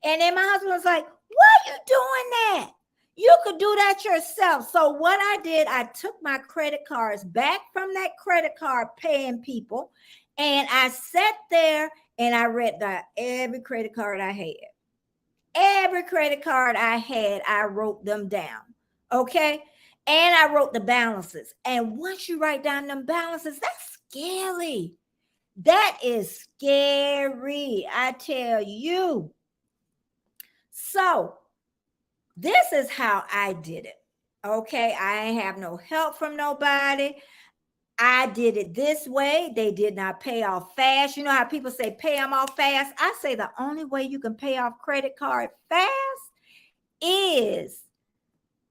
And then my husband was like, why are you doing that? You could do that yourself. So what I did, I took my credit cards back from that credit card paying people, and I sat there and I read every credit card I had. Every credit card I had, I wrote them down. Okay. And I wrote the balances. And once you write down them balances, that's scary. That is scary, I tell you. So this is how I did it. Okay. I ain't have no help from nobody. I did it this way. They did not pay off fast. You know how people say pay them off fast? I say the only way you can pay off credit card fast is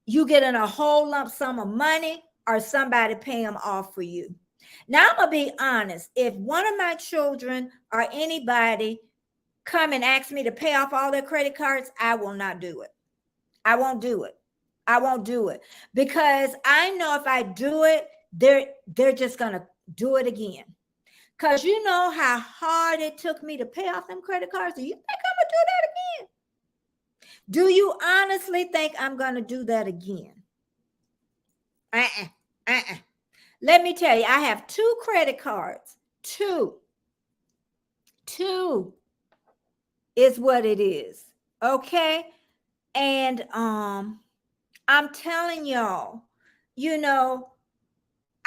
you getting a whole lump sum of money or somebody pay them off for you. Now, I'm going to be honest. If one of my children or anybody come and ask me to pay off all their credit cards, I will not do it. I won't do it. I won't do it, because I know if I do it, they're just going to do it again. Because you know how hard it took me to pay off them credit cards. Do you think I'm going to do that again? Do you honestly think I'm going to do that again? Let me tell you, I have 2 credit cards. Two is what it is. Okay. And I'm telling y'all,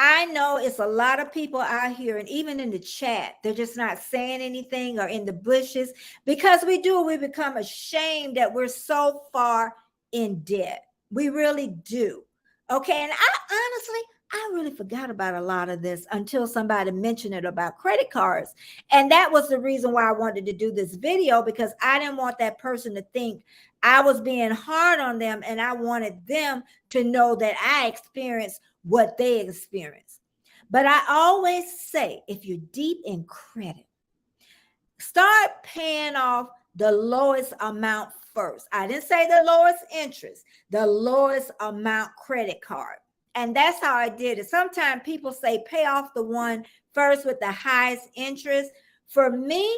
I know it's a lot of people out here, and even in the chat, they're just not saying anything, or in the bushes, because we become ashamed that we're so far in debt. We really do. Okay. And I really forgot about a lot of this until somebody mentioned it about credit cards. And that was the reason why I wanted to do this video, because I didn't want that person to think I was being hard on them, and I wanted them to know that I experienced what they experience. But I always say, if you're deep in credit, start paying off the lowest amount first. I didn't say the lowest interest, the lowest amount credit card. And that's how I did it. Sometimes people say pay off the one first with the highest interest. For me,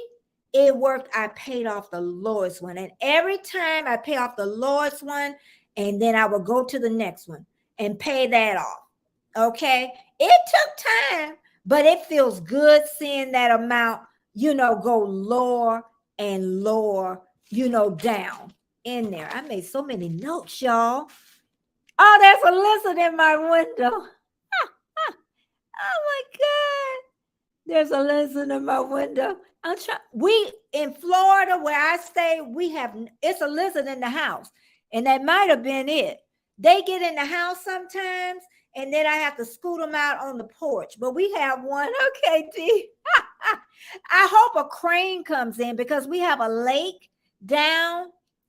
it worked. I paid off the lowest one. And every time I pay off the lowest one, and then I would go to the next one and pay that off. Okay. It took time, but it feels good seeing that amount, go lower and lower, down in there. I made so many notes, y'all. Oh, there's a lizard in my window. Oh my God. There's a lizard in my window. We in Florida, where I stay, it's a lizard in the house, and that might have been it. They get in the house sometimes, and then I have to scoot them out on the porch. But we have one. Okay, D. I hope a crane comes in, because we have a lake down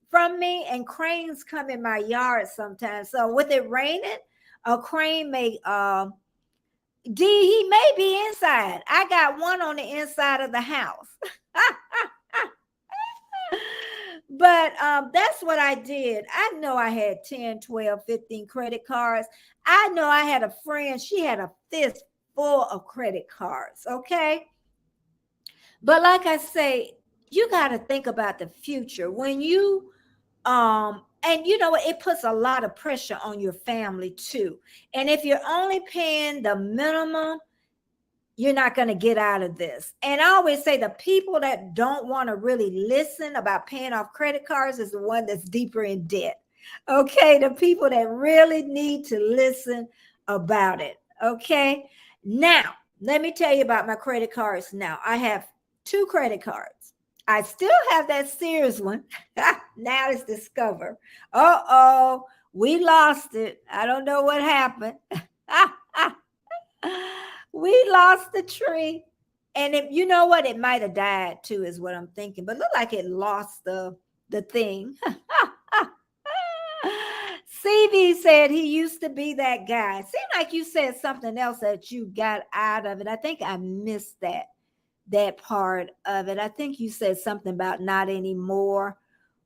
from me, and cranes come in my yard sometimes. So with it raining, a crane may he may be inside. I got one on the inside of the house. But that's what I did. I know I had 10, 12, 15 credit cards. I know I had a friend, she had a fist full of credit cards. Okay. But like I say, you got to think about the future when you and you know what, it puts a lot of pressure on your family too. And if you're only paying the minimum, you're not going to get out of this. And I always say the people that don't want to really listen about paying off credit cards is the one that's deeper in debt. Okay, the people that really need to listen about it. Okay, now let me tell you about my credit cards. Now I have two credit cards. I still have that Sears one. Now it's Discover. Uh-oh, we lost it. I don't know what happened. We lost the tree. And if you know what, it might have died too, is what I'm thinking. But look like it lost the thing. CV said he used to be that guy. Seemed like you said something else that you got out of it. I think I missed that part of it. I think you said something about not anymore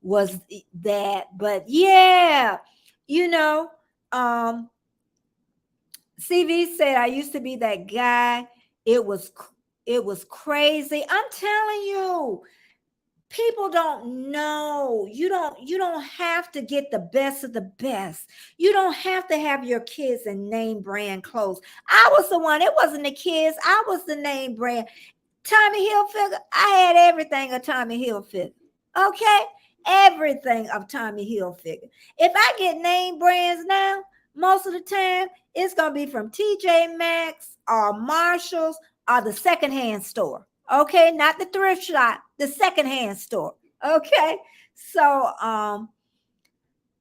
was that. But yeah, you know, CV said I used to be that guy. It was crazy. I'm telling you, people don't know. You don't have to get the best of the best. You don't have to have your kids in name brand clothes. I was the one. It wasn't the kids. I was the name brand. Tommy Hilfiger. I had everything of Tommy Hilfiger. Okay, everything of Tommy Hilfiger. If I get name brands now, most of the time it's gonna be from TJ Maxx or Marshalls or the secondhand store. Okay, not the thrift shop, the secondhand store. Okay, so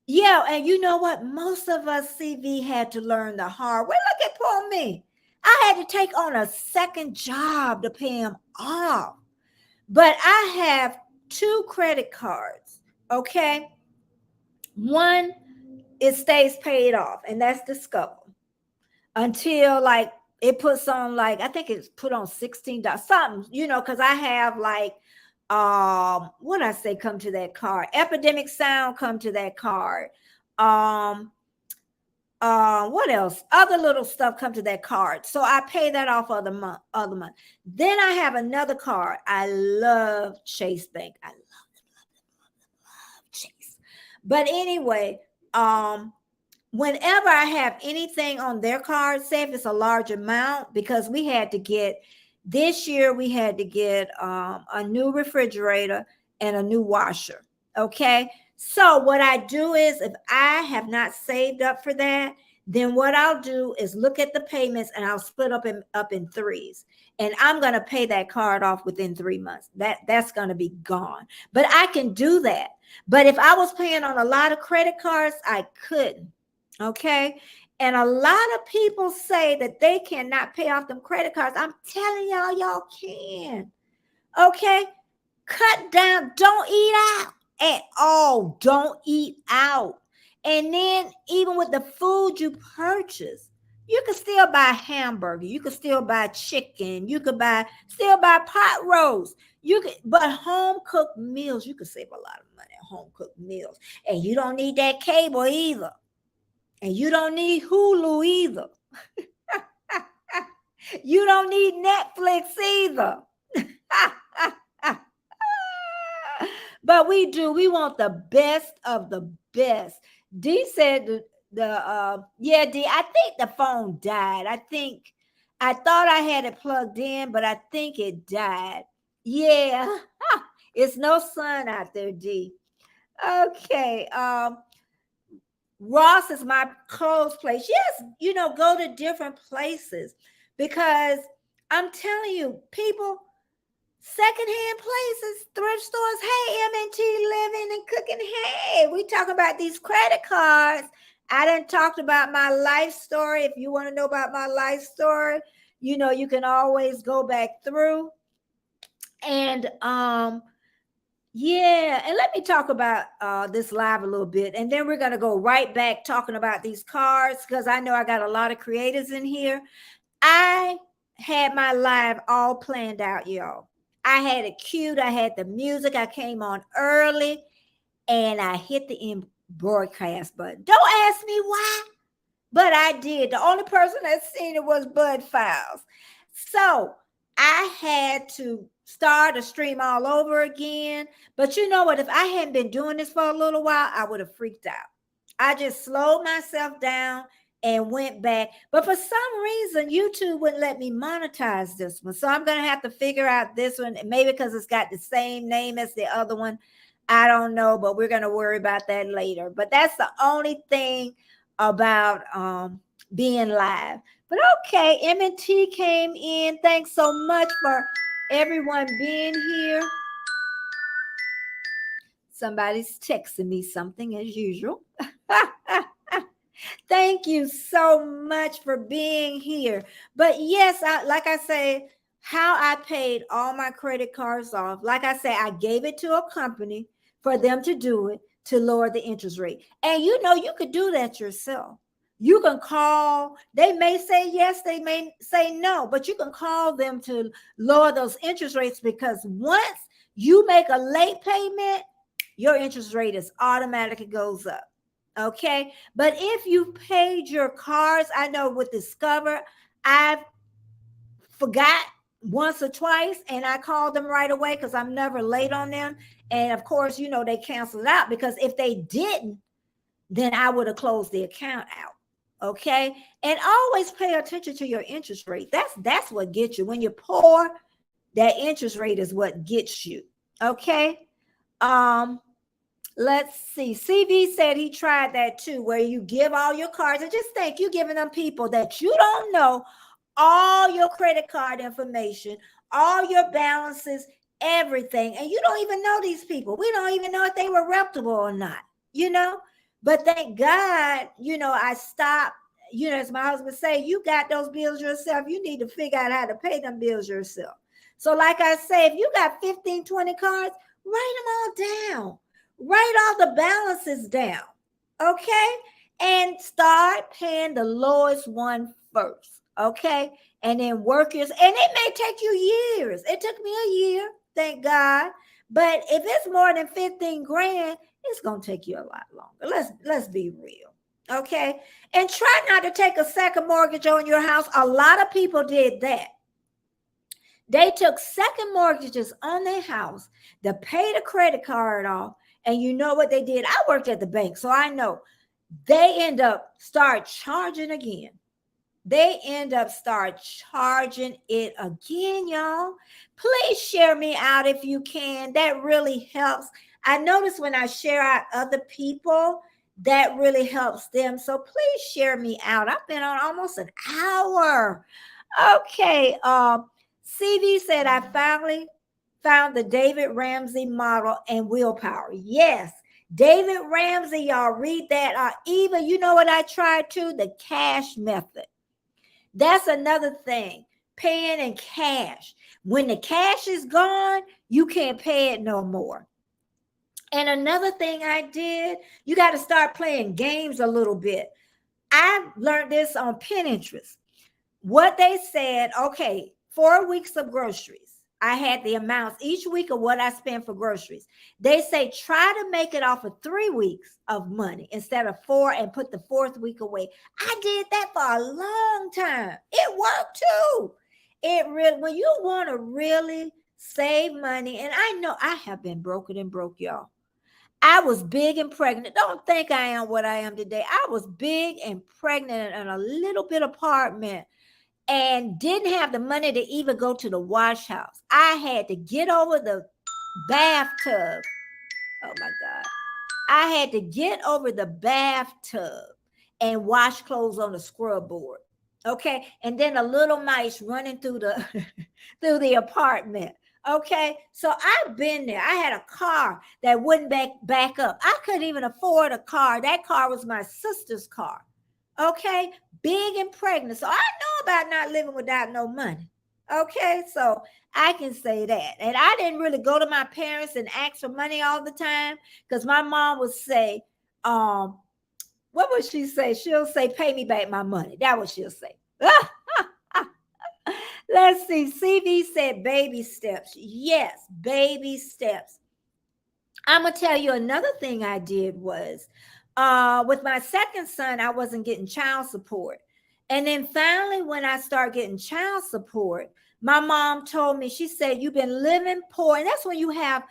yeah, and you know what? Most of us CV had to learn the hard way. Look at poor me. I had to take on a second job to pay them off. But I have two credit cards. Okay, one, it stays paid off, and that's Discover until like it puts on, like I think it's put on $16 something, you know, because I have like what I say come to that card. Epidemic Sound come to that card. Um what else? Other little stuff come to that card. So I pay that off other month. Then I have another card. I love Chase Bank. I love Chase. But anyway, whenever I have anything on their card, say if it's a large amount, because we had to get this year, we had to get a new refrigerator and a new washer. Okay. So what I do is if I have not saved up for that, then what I'll do is look at the payments and I'll split up in threes. And I'm going to pay that card off within 3 months. That's going to be gone. But I can do that. But if I was paying on a lot of credit cards, I couldn't. Okay. And a lot of people say that they cannot pay off them credit cards. I'm telling y'all can. Okay. Cut down. Don't eat out at all. Don't eat out. And then even with the food you purchase, you can still buy hamburger. You can still buy chicken. You could still buy pot roast. But home cooked meals, you can save a lot of money on home cooked meals. And you don't need that cable either. And you don't need Hulu either. You don't need Netflix either. But we do. We want the best of the best. D said yeah, D, I think the phone died. I thought I had it plugged in, but I think it died. Yeah. It's no sun out there, D. Okay. Ross is my clothes place. Yes, go to different places because I'm telling you, people, secondhand places, thrift stores, hey, M&T Living and Cooking, hey, we talk about these credit cards. I done talked about my life story. If you want to know about my life story, you can always go back through. And yeah, and let me talk about this live a little bit, and then we're going to go right back talking about these cards because I know I got a lot of creators in here. I had my live all planned out, y'all. I had it queued. I had the music. I came on early, and I hit the broadcast button. Don't ask me why, but I did. The only person that seen it was Bud Files. So I had to start a stream all over again. But you know what? If I hadn't been doing this for a little while, I would have freaked out. I just slowed myself down and went back. But for some reason, YouTube wouldn't let me monetize this one. So I'm going to have to figure out this one. Maybe because it's got the same name as the other one. I don't know, but we're going to worry about that later. But that's the only thing about being live. But okay, M&T came in. Thanks so much for everyone being here. Somebody's texting me something as usual. Thank you so much for being here. But yes, like I say, how I paid all my credit cards off. Like I say, I gave it to a company for them to do it to lower the interest rate. And you know, you could do that yourself. You can call, they may say yes, they may say no, but you can call them to lower those interest rates, because once you make a late payment, your interest rate is automatically goes up. Okay. But if you paid your cards, I know with Discover, I've forgot once or twice and I called them right away because I'm never late on them. And of course, you know, they canceled out, because if they didn't, then I would have closed the account out. Okay. And always pay attention to your interest rate. That's what gets you. When you're poor, that interest rate is what gets you. Okay. Let's see. CV said he tried that too, where you give all your cards and just think you're giving them people that you don't know all your credit card information, all your balances, everything. And you don't even know these people. We don't even know if they were reputable or not, you know? But thank God, you know, I stopped, you know, as my husband say, you got those bills yourself. You need to figure out how to pay them bills yourself. So like I say, if you got 15, 20 cards, write them all down. Write all the balances down, okay? And start paying the lowest one first, okay? And then work yours. And it may take you years. It took me a year, thank God. But if it's more than 15 grand, it's going to take you a lot longer. Let's be real, okay? And try not to take a second mortgage on your house. A lot of people did that. They took second mortgages on their house to pay the credit card off. And you know what they did? I worked at the bank, so I know they end up start charging again. They end up start charging it again, y'all. Please share me out if you can. That really helps. I notice when I share out other people, that really helps them. So please share me out. I've been on almost an hour. Okay. CV said, I finally found the David Ramsey model and willpower. Yes, David Ramsey, y'all read that. Even, you know what I tried too? The cash method. That's another thing, paying in cash. When the cash is gone, you can't pay it no more. And another thing I did, you got to start playing games a little bit. I learned this on Pinterest. What they said, okay, 4 weeks of groceries. I had the amounts each week of what I spent for groceries. They say try to make it off of 3 weeks of money instead of 4 and put the 4th week away. I did that for a long time. It worked too. It really, when you want to really save money, and I know I have been broken and broke, y'all. I was big and pregnant. Don't think I am what I am today. I was big and pregnant in a little bit apartment and didn't have the money to even go to the wash house. I had to get over the bathtub. Oh my God. I had to get over the bathtub and wash clothes on the scrub board. Okay. And then a little mice running through the through the apartment. Okay. So I've been there. I had a car that wouldn't back up. I couldn't even afford a car. That car was my sister's car. Okay, big and pregnant. So I know about not living without no money. Okay, so I can say that. And I didn't really go to my parents and ask for money all the time, because my mom would say, what would she say? She'll say, pay me back my money. That's what she'll say. Let's see. CV said baby steps. Yes, baby steps. I'm gonna tell you another thing I did was with my second son, I wasn't getting child support. And then finally, when I started getting child support, my mom told me, she said, "You've been living poor." And that's when you have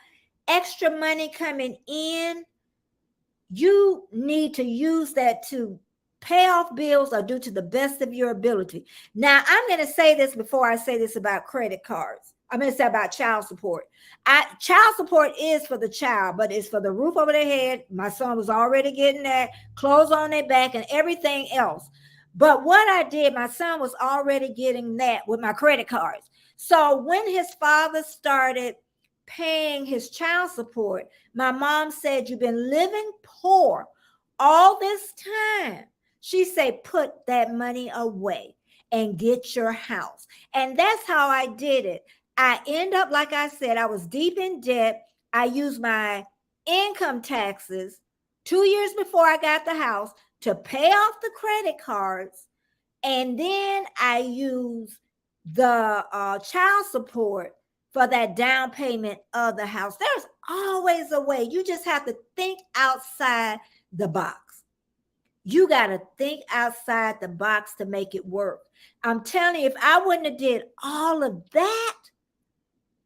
extra money coming in, you need to use that to pay off bills or do to the best of your ability. Now, I'm going to say this before I say this about credit cards. I'm going to say about child support. Child support is for the child, but it's for the roof over their head. My son was already getting that, clothes on their back, and everything else. But what I did, my son was already getting that with my credit cards. So when his father started paying his child support, my mom said, "You've been living poor all this time." She said, "Put that money away and get your house." And that's how I did it. I end up, like I said, I was deep in debt. I used my income taxes 2 years before I got the house to pay off the credit cards. And then I used the child support for that down payment of the house. There's always a way. You just have to think outside the box. You got to think outside the box to make it work. I'm telling you, if I wouldn't have did all of that,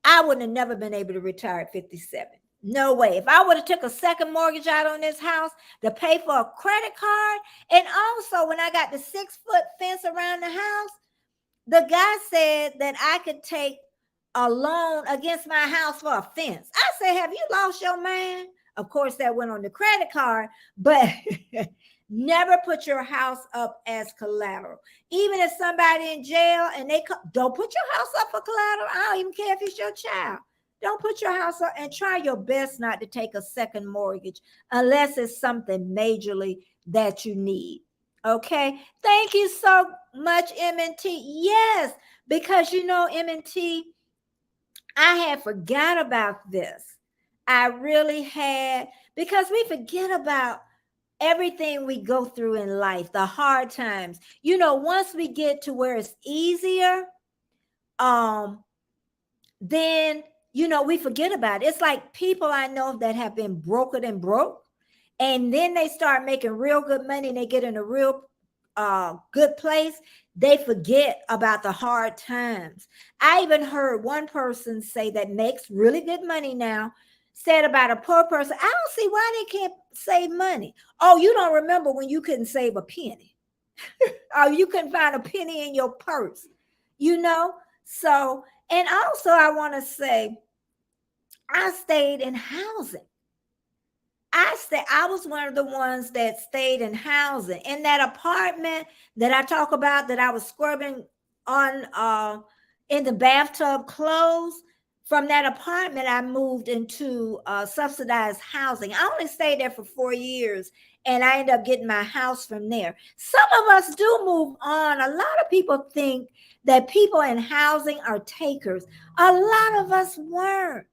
I wouldn't have never been able to retire at 57. No way. If I would have took a second mortgage out on this house to pay for a credit card, and also when I got the 6-foot fence around the house, the guy said that I could take a loan against my house for a fence. I said, "Have you lost your mind?" Of course, that went on the credit card, but never put your house up as collateral. Even if somebody in jail and don't put your house up for collateral. I don't even care if it's your child. Don't put your house up, and try your best not to take a second mortgage unless it's something majorly that you need. Okay. Thank you so much, M&T. Yes, because M&T, I had forgot about this. I really had, because we forget about everything we go through in life, the hard times. Once we get to where it's easier, then we forget about it. It's like people I know that have been broken and broke, and then they start making real good money and they get in a real good place. They forget about the hard times. I even heard one person say that makes really good money now, said about a poor person, "I don't see why they can't save money." Oh, you don't remember when you couldn't save a penny or you couldn't find a penny in your purse, So, and also I want to say, I stayed in housing. I was one of the ones that stayed in housing. In that apartment that I talk about, that I was scrubbing on in the bathtub clothes, from that apartment I moved into subsidized housing. I only stayed there for 4 years, and I ended up getting my house from there. Some of us do move on. A lot of people think that people in housing are takers. A lot of us weren't.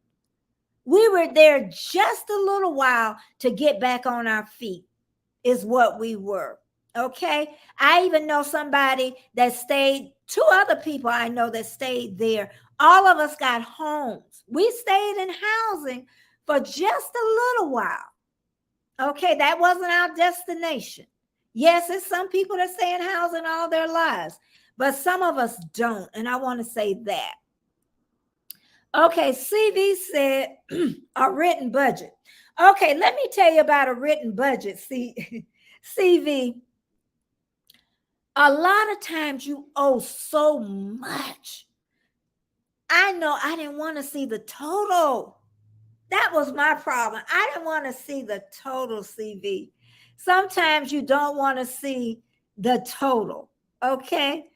We were there just a little while to get back on our feet, is what we were. Okay. I even know somebody that stayed, 2 other people I know that stayed there. All of us got homes. We stayed in housing for just a little while. Okay. That wasn't our destination. Yes, it's some people that stay in housing all their lives, but some of us don't. And I want to say that. Okay, CV said a written budget. Okay, let me tell you about a written budget. CV, a lot of times you owe so much. I know I didn't want to see the total. That was my problem. I didn't want to see the total, CV. Sometimes you don't want to see the total. Okay.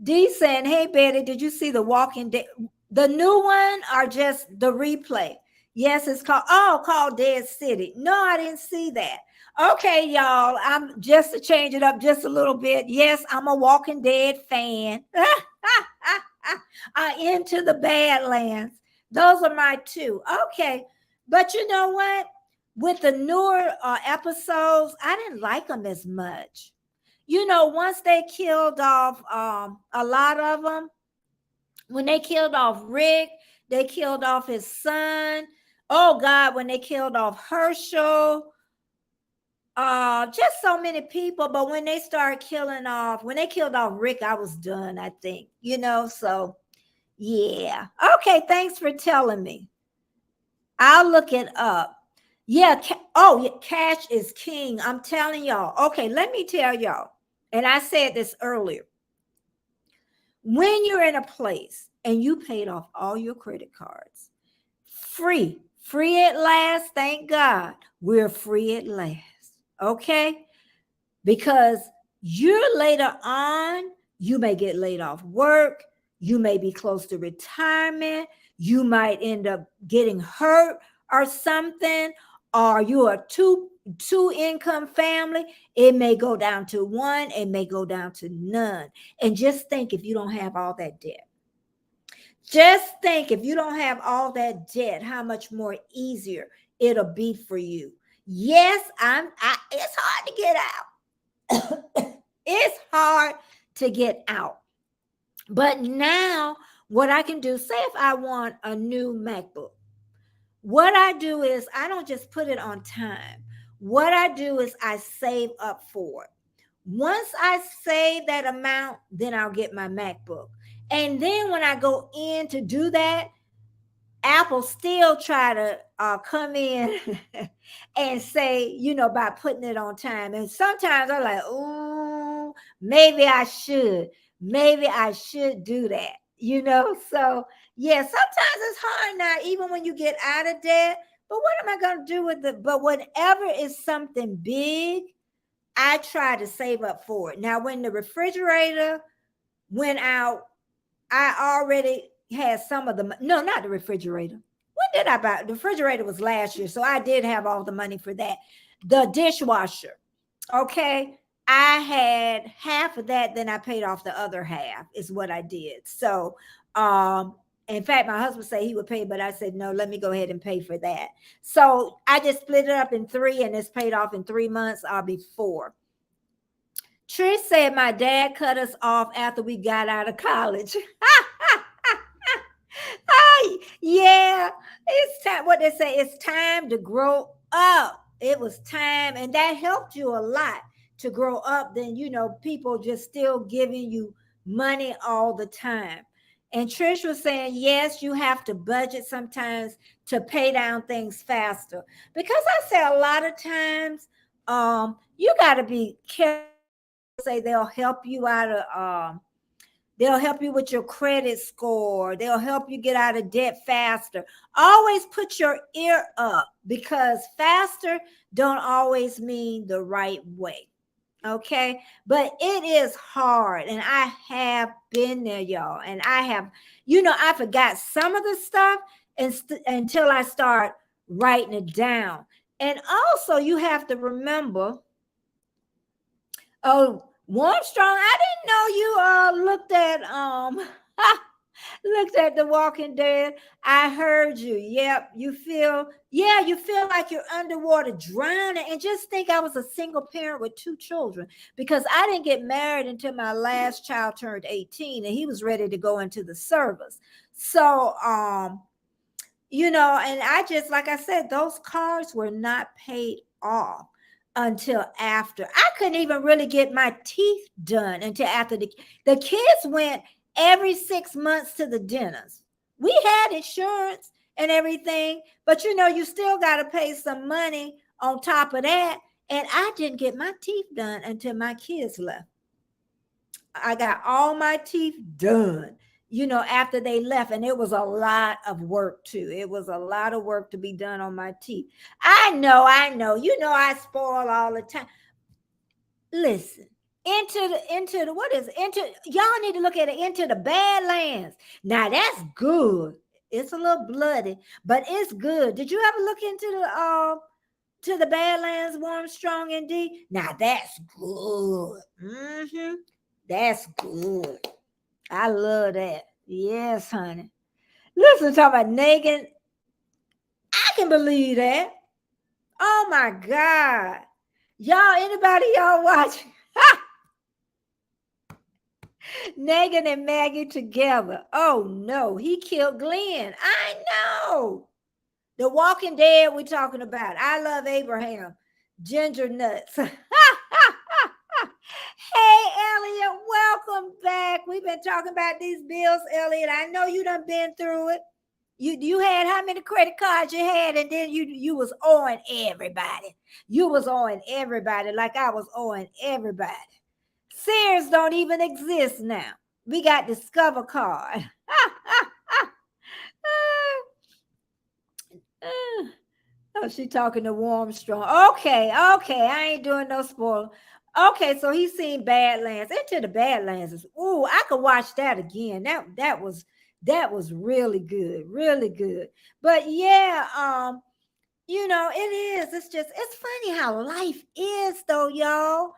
D saying, "Hey, Betty, did you see The Walking Dead? The new one or just the replay?" Yes, it's called Dead City. No, I didn't see that. Okay, y'all, I'm just to change it up just a little bit. Yes, I'm a Walking Dead fan. Into the Badlands. Those are my two. Okay, but you know what? With the newer episodes, I didn't like them as much. Once they killed off a lot of them, when they killed off Rick, they killed off his son. Oh God, when they killed off Herschel, just so many people. But when they started when they killed off Rick, I was done, I think, so yeah. Okay, thanks for telling me. I'll look it up. Yeah, yeah, cash is king. I'm telling y'all. Okay, let me tell y'all. And I said this earlier. When you're in a place and you paid off all your credit cards, free at last, thank God, we're free at last. Okay? Because you're later on, you may get laid off work, you may be close to retirement, you might end up getting hurt or something, or you're a two income family. It may go down to one, it may go down to none. And just think, if you don't have all that debt, just think, if you don't have all that debt, how much more easier it'll be for you. Yes, it's hard to get out. It's hard to get out. But now what I can do, say if I want a new MacBook, what I do is I don't just put it on time. What I do is I save up for it. Once I save that amount, then I'll get my MacBook. And then when I go in to do that, Apple still try to come in and say, by putting it on time. And sometimes I'm like, oh, maybe I should. Maybe I should do that. So yeah, sometimes it's hard now, even when you get out of debt. But what am I going to do with it? But whatever is something big, I try to save up for it. Now, when the refrigerator went out, I already had some of the, no, not the refrigerator. When did I buy? The refrigerator was last year, so I did have all the money for that. The dishwasher, okay, I had half of that, then I paid off the other half is what I did. So, in fact, my husband said he would pay, but I said, no, let me go ahead and pay for that. So I just split it up in 3, and it's paid off in 3 months. I'll be 4. Trish said my dad cut us off after we got out of college. Yeah, it's time. What they say, it's time to grow up. It was time, and that helped you a lot to grow up. Then, people just still giving you money all the time. And Trish was saying, yes, you have to budget sometimes to pay down things faster. Because I say a lot of times, you got to be careful. Say they'll help you out of they'll help you with your credit score, they'll help you get out of debt faster. Always put your ear up, because faster don't always mean the right way. Okay, but it is hard, and I have been there, y'all. And I have, I forgot some of the stuff until I start writing it down. And also, you have to remember, oh, Warmstrong, I didn't know you looked at looked at The Walking Dead. I heard you. Yep, you feel like you're underwater drowning. And just think, I was a single parent with 2 children, because I didn't get married until my last child turned 18, and he was ready to go into the service. So and I just, like I said, those cars were not paid off until after. I couldn't even really get my teeth done until after the kids went every 6 months to the dentist. We had insurance and everything, but you still got to pay some money on top of that. And I didn't get my teeth done until my kids left. I got all my teeth done, after they left. And it was a lot of work too. It was a lot of work to be done on my teeth. I know. I spoil all the time. Listen, into the what is it? Y'all need to look at it, Into the Badlands. Now that's good. It's a little bloody, but it's good. Did you ever look into the Badlands, Warmstrong and D? Now that's good. That's good. I love that. Yes, honey. Listen, talk about Negan. I can believe that. Oh my God. Anybody y'all watching? Negan and Maggie together. Oh no, he killed Glenn. I know. The Walking Dead we're talking about. I Love Abraham. Ginger nuts. Hey, Elliot, welcome back. We've been talking about these bills, Elliot. I know you done been through it. You had how many credit cards you had, and then you was owing everybody. You was owing everybody like I was owing everybody. Sears don't even exist now. We got Discover card. Oh, she talking to Warm Strong. Okay, I ain't doing no spoil. Okay, so he's seen Badlands. Into the Badlands. Ooh, I could watch that again. That was really good, really good. But yeah, it is. It's funny how life is though, y'all.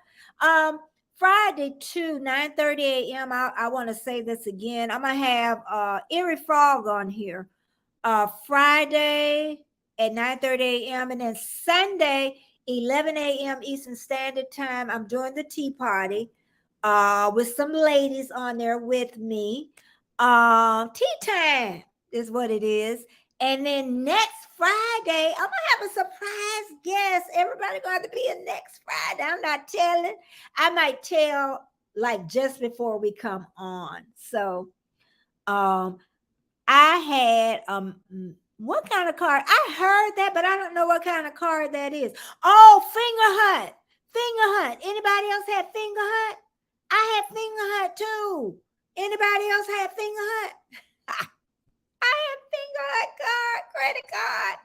Friday to 9:30 a.m. I want to say this again. I'm gonna have Erie Frog on here. Friday at 9:30 a.m. and then Sunday 11 a.m. Eastern Standard Time. I'm doing the tea party with some ladies on there with me. Tea time is what it is. And then next Friday, I'm gonna have a surprise guest. Everybody gonna have to be in next Friday. I'm not telling. I might tell like just before we come on. So I had what kind of card? I heard that, but I don't know what kind of card that is. Oh, Finger Hut. Finger Hut. Anybody else had Finger Hut? I had Finger Hut too. Anybody else had Finger Hut? I had Finger Hut card, credit card.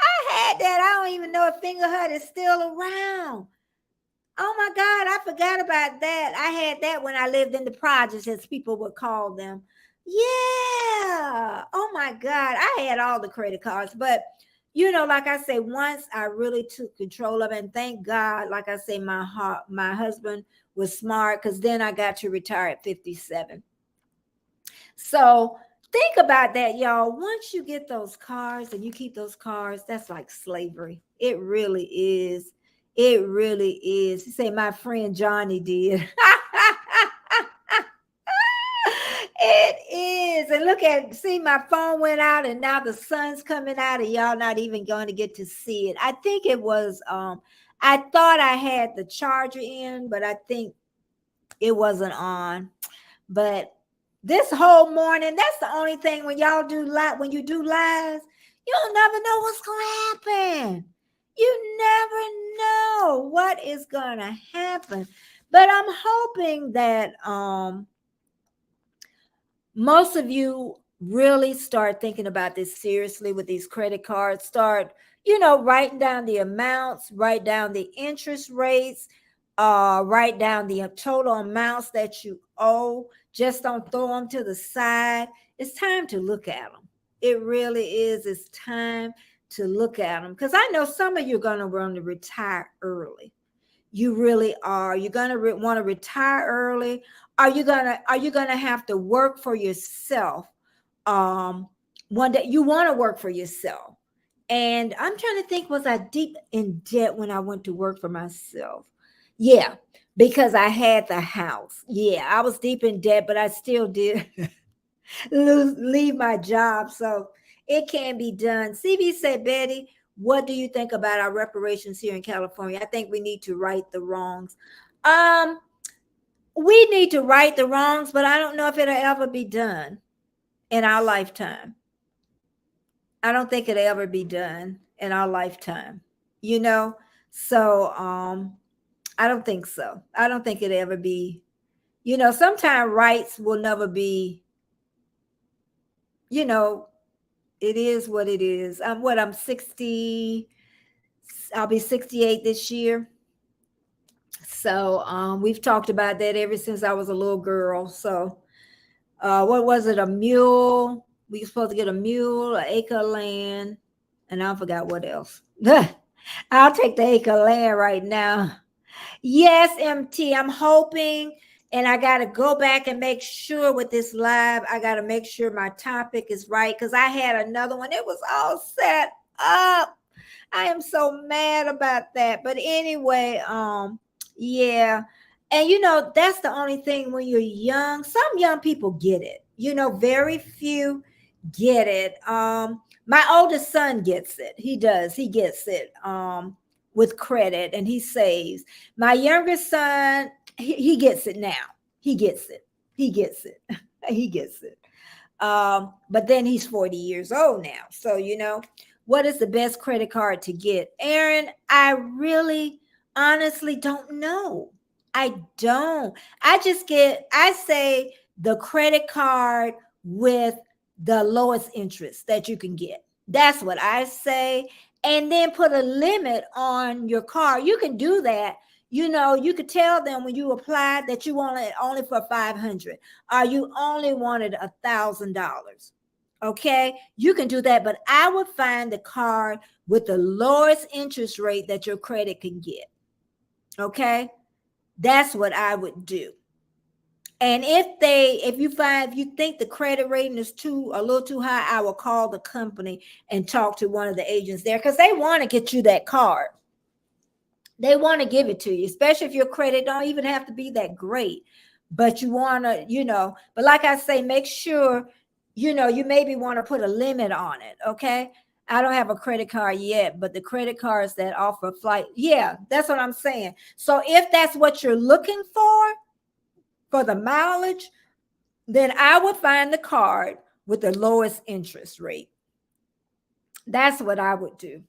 I had that. I don't even know if Finger Hut is still around. Oh my God, I forgot about that. I had that when I lived in the projects, as people would call them. Yeah. Oh my God, I had all the credit cards. But, like I say, once I really took control of it, and thank God, like I say, my husband was smart, because then I got to retire at 57. So think about that, y'all. Once you get those cars and you keep those cars, that's like slavery. It really is. It really is. You say my friend Johnny did. It is. And look see, my phone went out and now the sun's coming out and y'all not even going to get to see it. I think it was, I thought I had the charger in, but I think it wasn't on. But this whole morning, that's the only thing when y'all do when you do lives, you'll never know what's going to happen. You never know what is going to happen. But I'm hoping that most of you really start thinking about this seriously with these credit cards. Start, writing down the amounts, write down the interest rates, write down the total amounts that you owe. Just don't throw them to the side. It's time to look at them. It really is. It's time to look at them, because I know some of you are going to want to retire early. You really are. You're going to want to retire early. Are you gonna have to work for yourself? One day you want to work for yourself. And I'm trying to think, was I deep in debt when I went to work for myself? Yeah, because I had the house. Yeah, I was deep in debt, but I still did leave my job. So it can be done. CB said, Betty, what do you think about our reparations here in California? I think we need to right the wrongs. We need to right the wrongs, but I don't know if it'll ever be done in our lifetime. I don't think it'll ever be done in our lifetime, So I don't think so. I don't think it'll ever be, sometimes rights will never be, it is what it is. I'm 60, I'll be 68 this year. So we've talked about that ever since I was a little girl. So what was it? A mule. We were supposed to get a mule, an acre of land, and I forgot what else. I'll take the acre of land right now. Yes, MT. I'm hoping, and I got to go back and make sure with this live, I got to make sure my topic is right, because I had another one. It was all set up. I am so mad about that. But anyway, yeah. And that's the only thing when you're young. Some young people get it. Very few get it. My oldest son gets it. He does. He gets it with credit, and he saves. My younger son, he gets it now. He gets it. He gets it. He gets it. But then he's 40 years old now. So, what is the best credit card to get? Aaron, I really honestly don't know. I don't. I say the credit card with the lowest interest that you can get. That's what I say. And then put a limit on your card. You can do that. You could tell them when you apply that you want it only for 500, or you only wanted $1,000. Okay, you can do that, but I would find the card with the lowest interest rate that your credit can get. Okay, that's what I would do. And if you think the credit rating is a little too high, I will call the company and talk to one of the agents there, because they want to get you that card. They want to give it to you, especially if your credit don't even have to be that great. But you want to, but like I say, make sure, you maybe want to put a limit on it. Okay. I don't have a credit card yet, but the credit cards that offer flight, yeah, that's what I'm saying. So if that's what you're looking for the mileage, then I would find the card with the lowest interest rate. That's what I would do.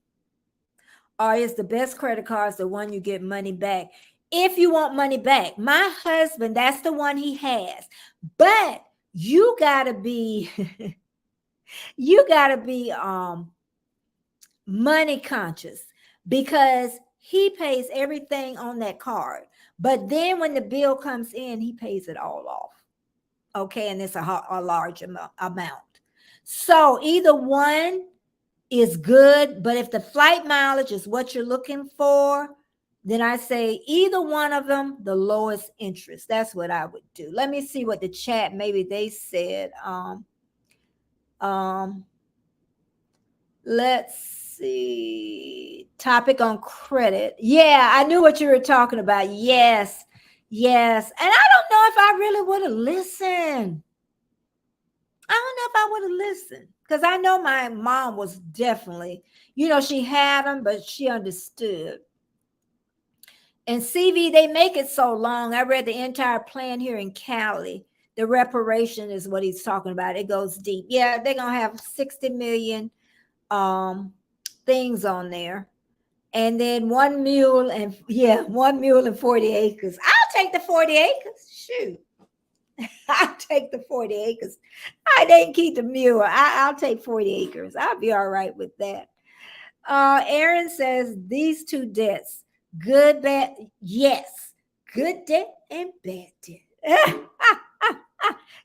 Or is the best credit card is the one you get money back? If you want money back, my husband, that's the one he has. But you gotta be, money conscious, because he pays everything on that card. But then when the bill comes in, he pays it all off. Okay, and it's a large amount. So either one is good, but if the flight mileage is what you're looking for, then I say either one of them, the lowest interest. That's what I would do. Let me see what the chat, maybe they said. Let's see. Topic on credit. Yeah, I knew what you were talking about. Yes. And I don't know if I really would have listened. I don't know if I would have listened, because I know my mom was definitely, she had them, but she understood. And CV, they make it so long. I read the entire plan here in Cali. The reparation is what he's talking about. It goes deep. Yeah, they're going to have 60 million things on there. And then 1 mule and 40 acres. I'll take the 40 acres. Shoot. I'll take the 40 acres. I didn't keep the mule. I'll take 40 acres. I'll be all right with that. Aaron says these two debts, good, bad. Yes. Good debt and bad debt.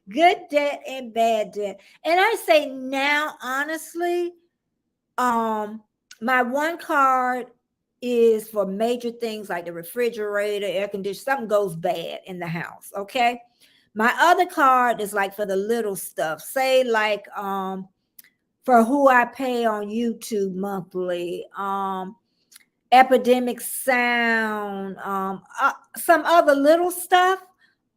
Good debt and bad debt. And I say now, honestly, my one card is for major things like the refrigerator, air conditioner, something goes bad in the house. Okay. My other card is like for the little stuff, say like for who I pay on YouTube monthly, Epidemic Sound, some other little stuff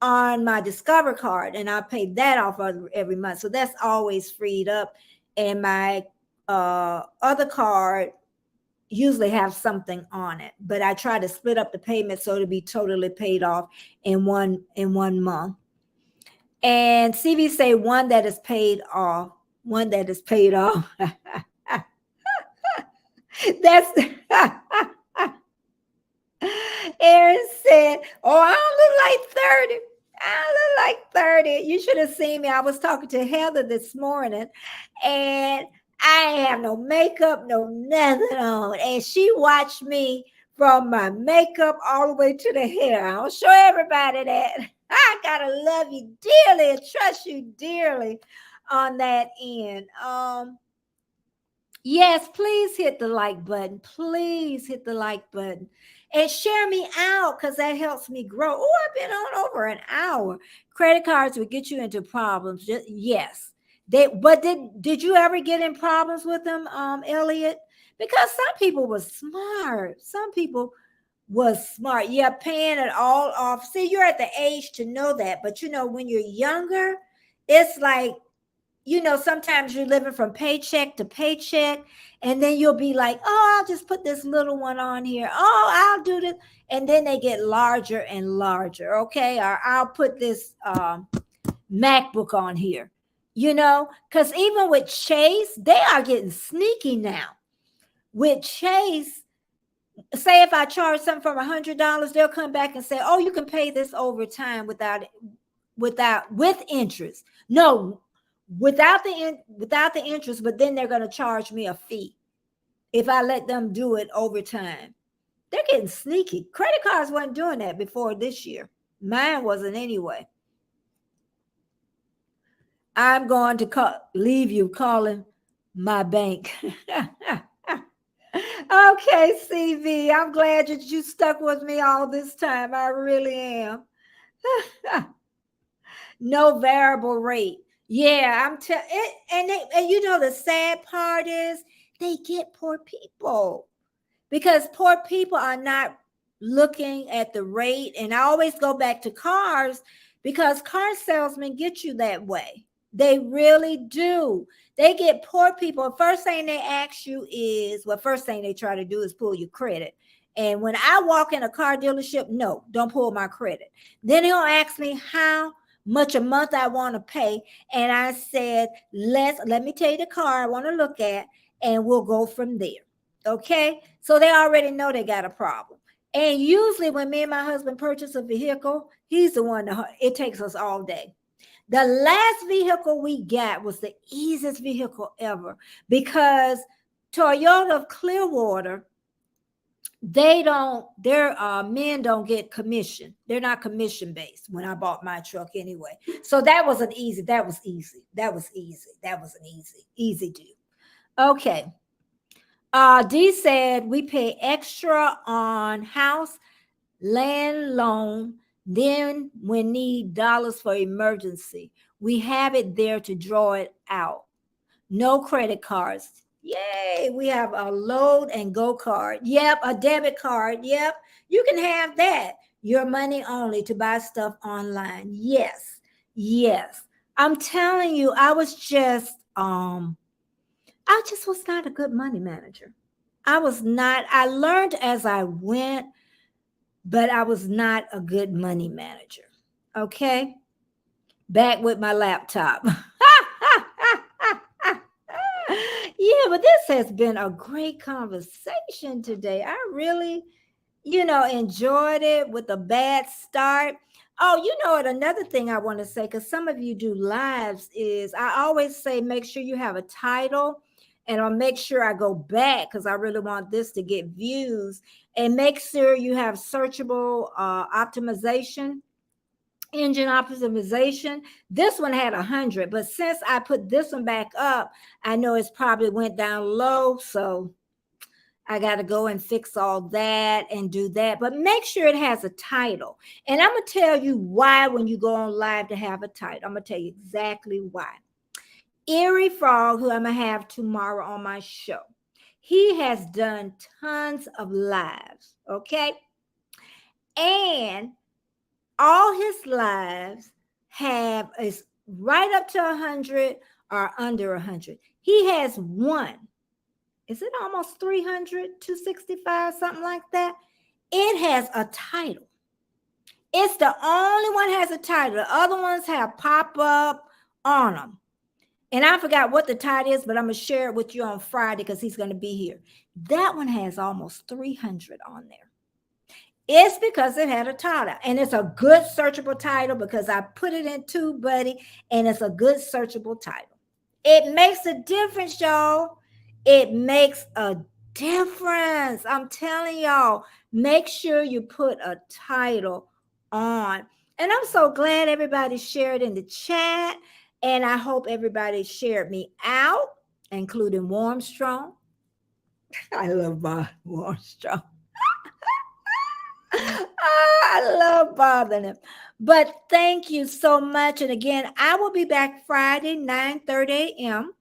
on my Discover card, and I pay that off every month. So that's always freed up. And my other card usually have something on it, but I try to split up the payment so to be totally paid off in one month. And CV say one that is paid off. That's Aaron said, "Oh, I don't look like 30. I look like 30. You should have seen me. I was talking to Heather this morning, and I ain't have no makeup, no nothing on. And she watched me from my makeup all the way to the hair. I'll show everybody that. I gotta love you dearly and trust you dearly on that end. Yes, please hit the like button. Please hit the like button and share me out, because that helps me grow. Oh, I've been on over an hour. Credit cards will get you into problems. Yes. Did you ever get in problems with them, Elliot? Because some people were smart. Yeah, paying it all off. See, you're at the age to know that. But when you're younger, it's like sometimes you're living from paycheck to paycheck, and then you'll be like, oh, I'll just put this little one on here. Oh, I'll do this. And then they get larger and larger. Okay. Or I'll put this MacBook on here, because even with Chase, they are getting sneaky now. With Chase, say if I charge something from $100, they'll come back and say, oh, you can pay this over time with interest. No, without the interest, but then they're going to charge me a fee if I let them do it over time. They're getting sneaky. Credit cards weren't doing that before this year. Mine wasn't anyway. I'm going to leave you calling my bank. Okay, CV, I'm glad that you stuck with me all this time. I really am. No variable rate. Yeah, and the sad part is they get poor people, because poor people are not looking at the rate. And I always go back to cars, because car salesmen get you that way. They really do. They get poor people. First thing they ask you is, first thing they try to do is pull your credit. And when I walk in a car dealership, no, don't pull my credit. Then he'll ask me how much a month I want to pay. And I said, let me tell you the car I want to look at, and we'll go from there. Okay. So they already know they got a problem. And usually when me and my husband purchase a vehicle, he's the one it takes us all day. The last vehicle we got was the easiest vehicle ever, because Toyota of Clearwater, their men don't get commission. They're not commission based when I bought my truck anyway. So that was easy deal. Okay. D said we pay extra on house, land loan. Then we need dollars for emergency. We have it there to draw it out. No credit cards. Yay, we have a load and go card. Yep, a debit card. Yep, you can have that. Your money only to buy stuff online. Yes. I'm telling you, I just was not a good money manager. I was not. I learned as I went, but I was not a good money manager. Okay. Back with my laptop. Yeah, but this has been a great conversation today. I really, enjoyed it with a bad start. Oh, another thing I want to say, because some of you do lives, is I always say make sure you have a title, and I'll make sure I go back because I really want this to get views, and make sure you have searchable engine optimization. This one had 100, but since I put this one back up, I know it's probably went down low. So I got to go and fix all that and do that. But make sure it has a title. And I'm going to tell you why when you go on live to have a title. I'm going to tell you exactly why. Erie Frog, who I'm going to have tomorrow on my show, he has done tons of lives, okay? And all his lives is right up to 100 or under 100. He has one. Is it almost 300, 265, something like that? It has a title. It's the only one has a title. The other ones have pop-up on them. And I forgot what the title is, but I'm going to share it with you on Friday because he's going to be here. That one has almost 300 on there. It's because it had a title, and it's a good searchable title because I put it in TubeBuddy, and it's a good searchable title. It makes a difference, y'all. It makes a difference. I'm telling y'all, make sure you put a title on. And I'm so glad everybody shared in the chat, and I hope everybody shared me out, including Warmstrong. I love Bob Warmstrong. I love bothering him. But thank you so much. And again, I will be back Friday, 9:30 a.m.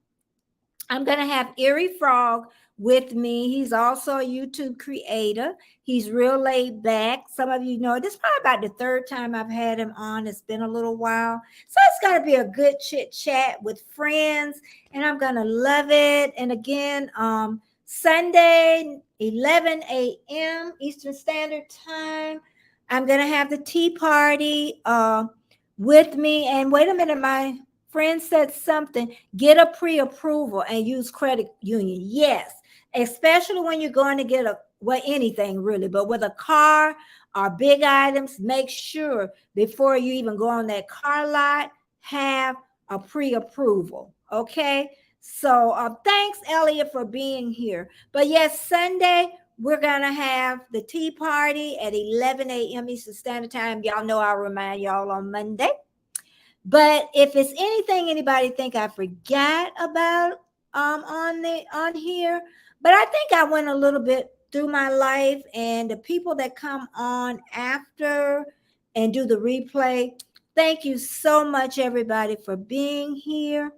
I'm going to have Erie Frog with me. He's also a YouTube creator. He's real laid back. Some of you know this is probably about the third time I've had him on. It's been a little while. So it's going to be a good chit chat with friends, and I'm going to love it. And again, Sunday, 11 a.m. Eastern Standard Time, I'm going to have the tea party with me. And wait a minute, my friend said something. Get a pre-approval and use credit union. Yes, especially when you're going to get anything really, but with a car or big items, make sure before you even go on that car lot, have a pre-approval. Okay. So thanks, Elliot, for being here. But yes, Sunday, we're going to have the tea party at 11 a.m. Eastern Standard Time. Y'all know I'll remind y'all on Monday. But if it's anything anybody think I forgot about on here, but I think I went a little bit through my life, and the people that come on after and do the replay, thank you so much, everybody, for being here.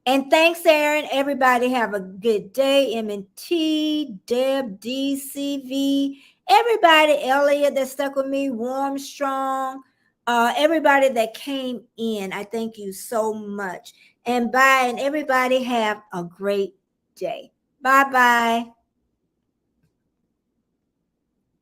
And thanks, Aaron. Everybody have a good day. M&T, Deb, DCV, everybody, Elliot that stuck with me, Warm, Strong, everybody that came in. I thank you so much. And bye. And everybody have a great day. Bye-bye.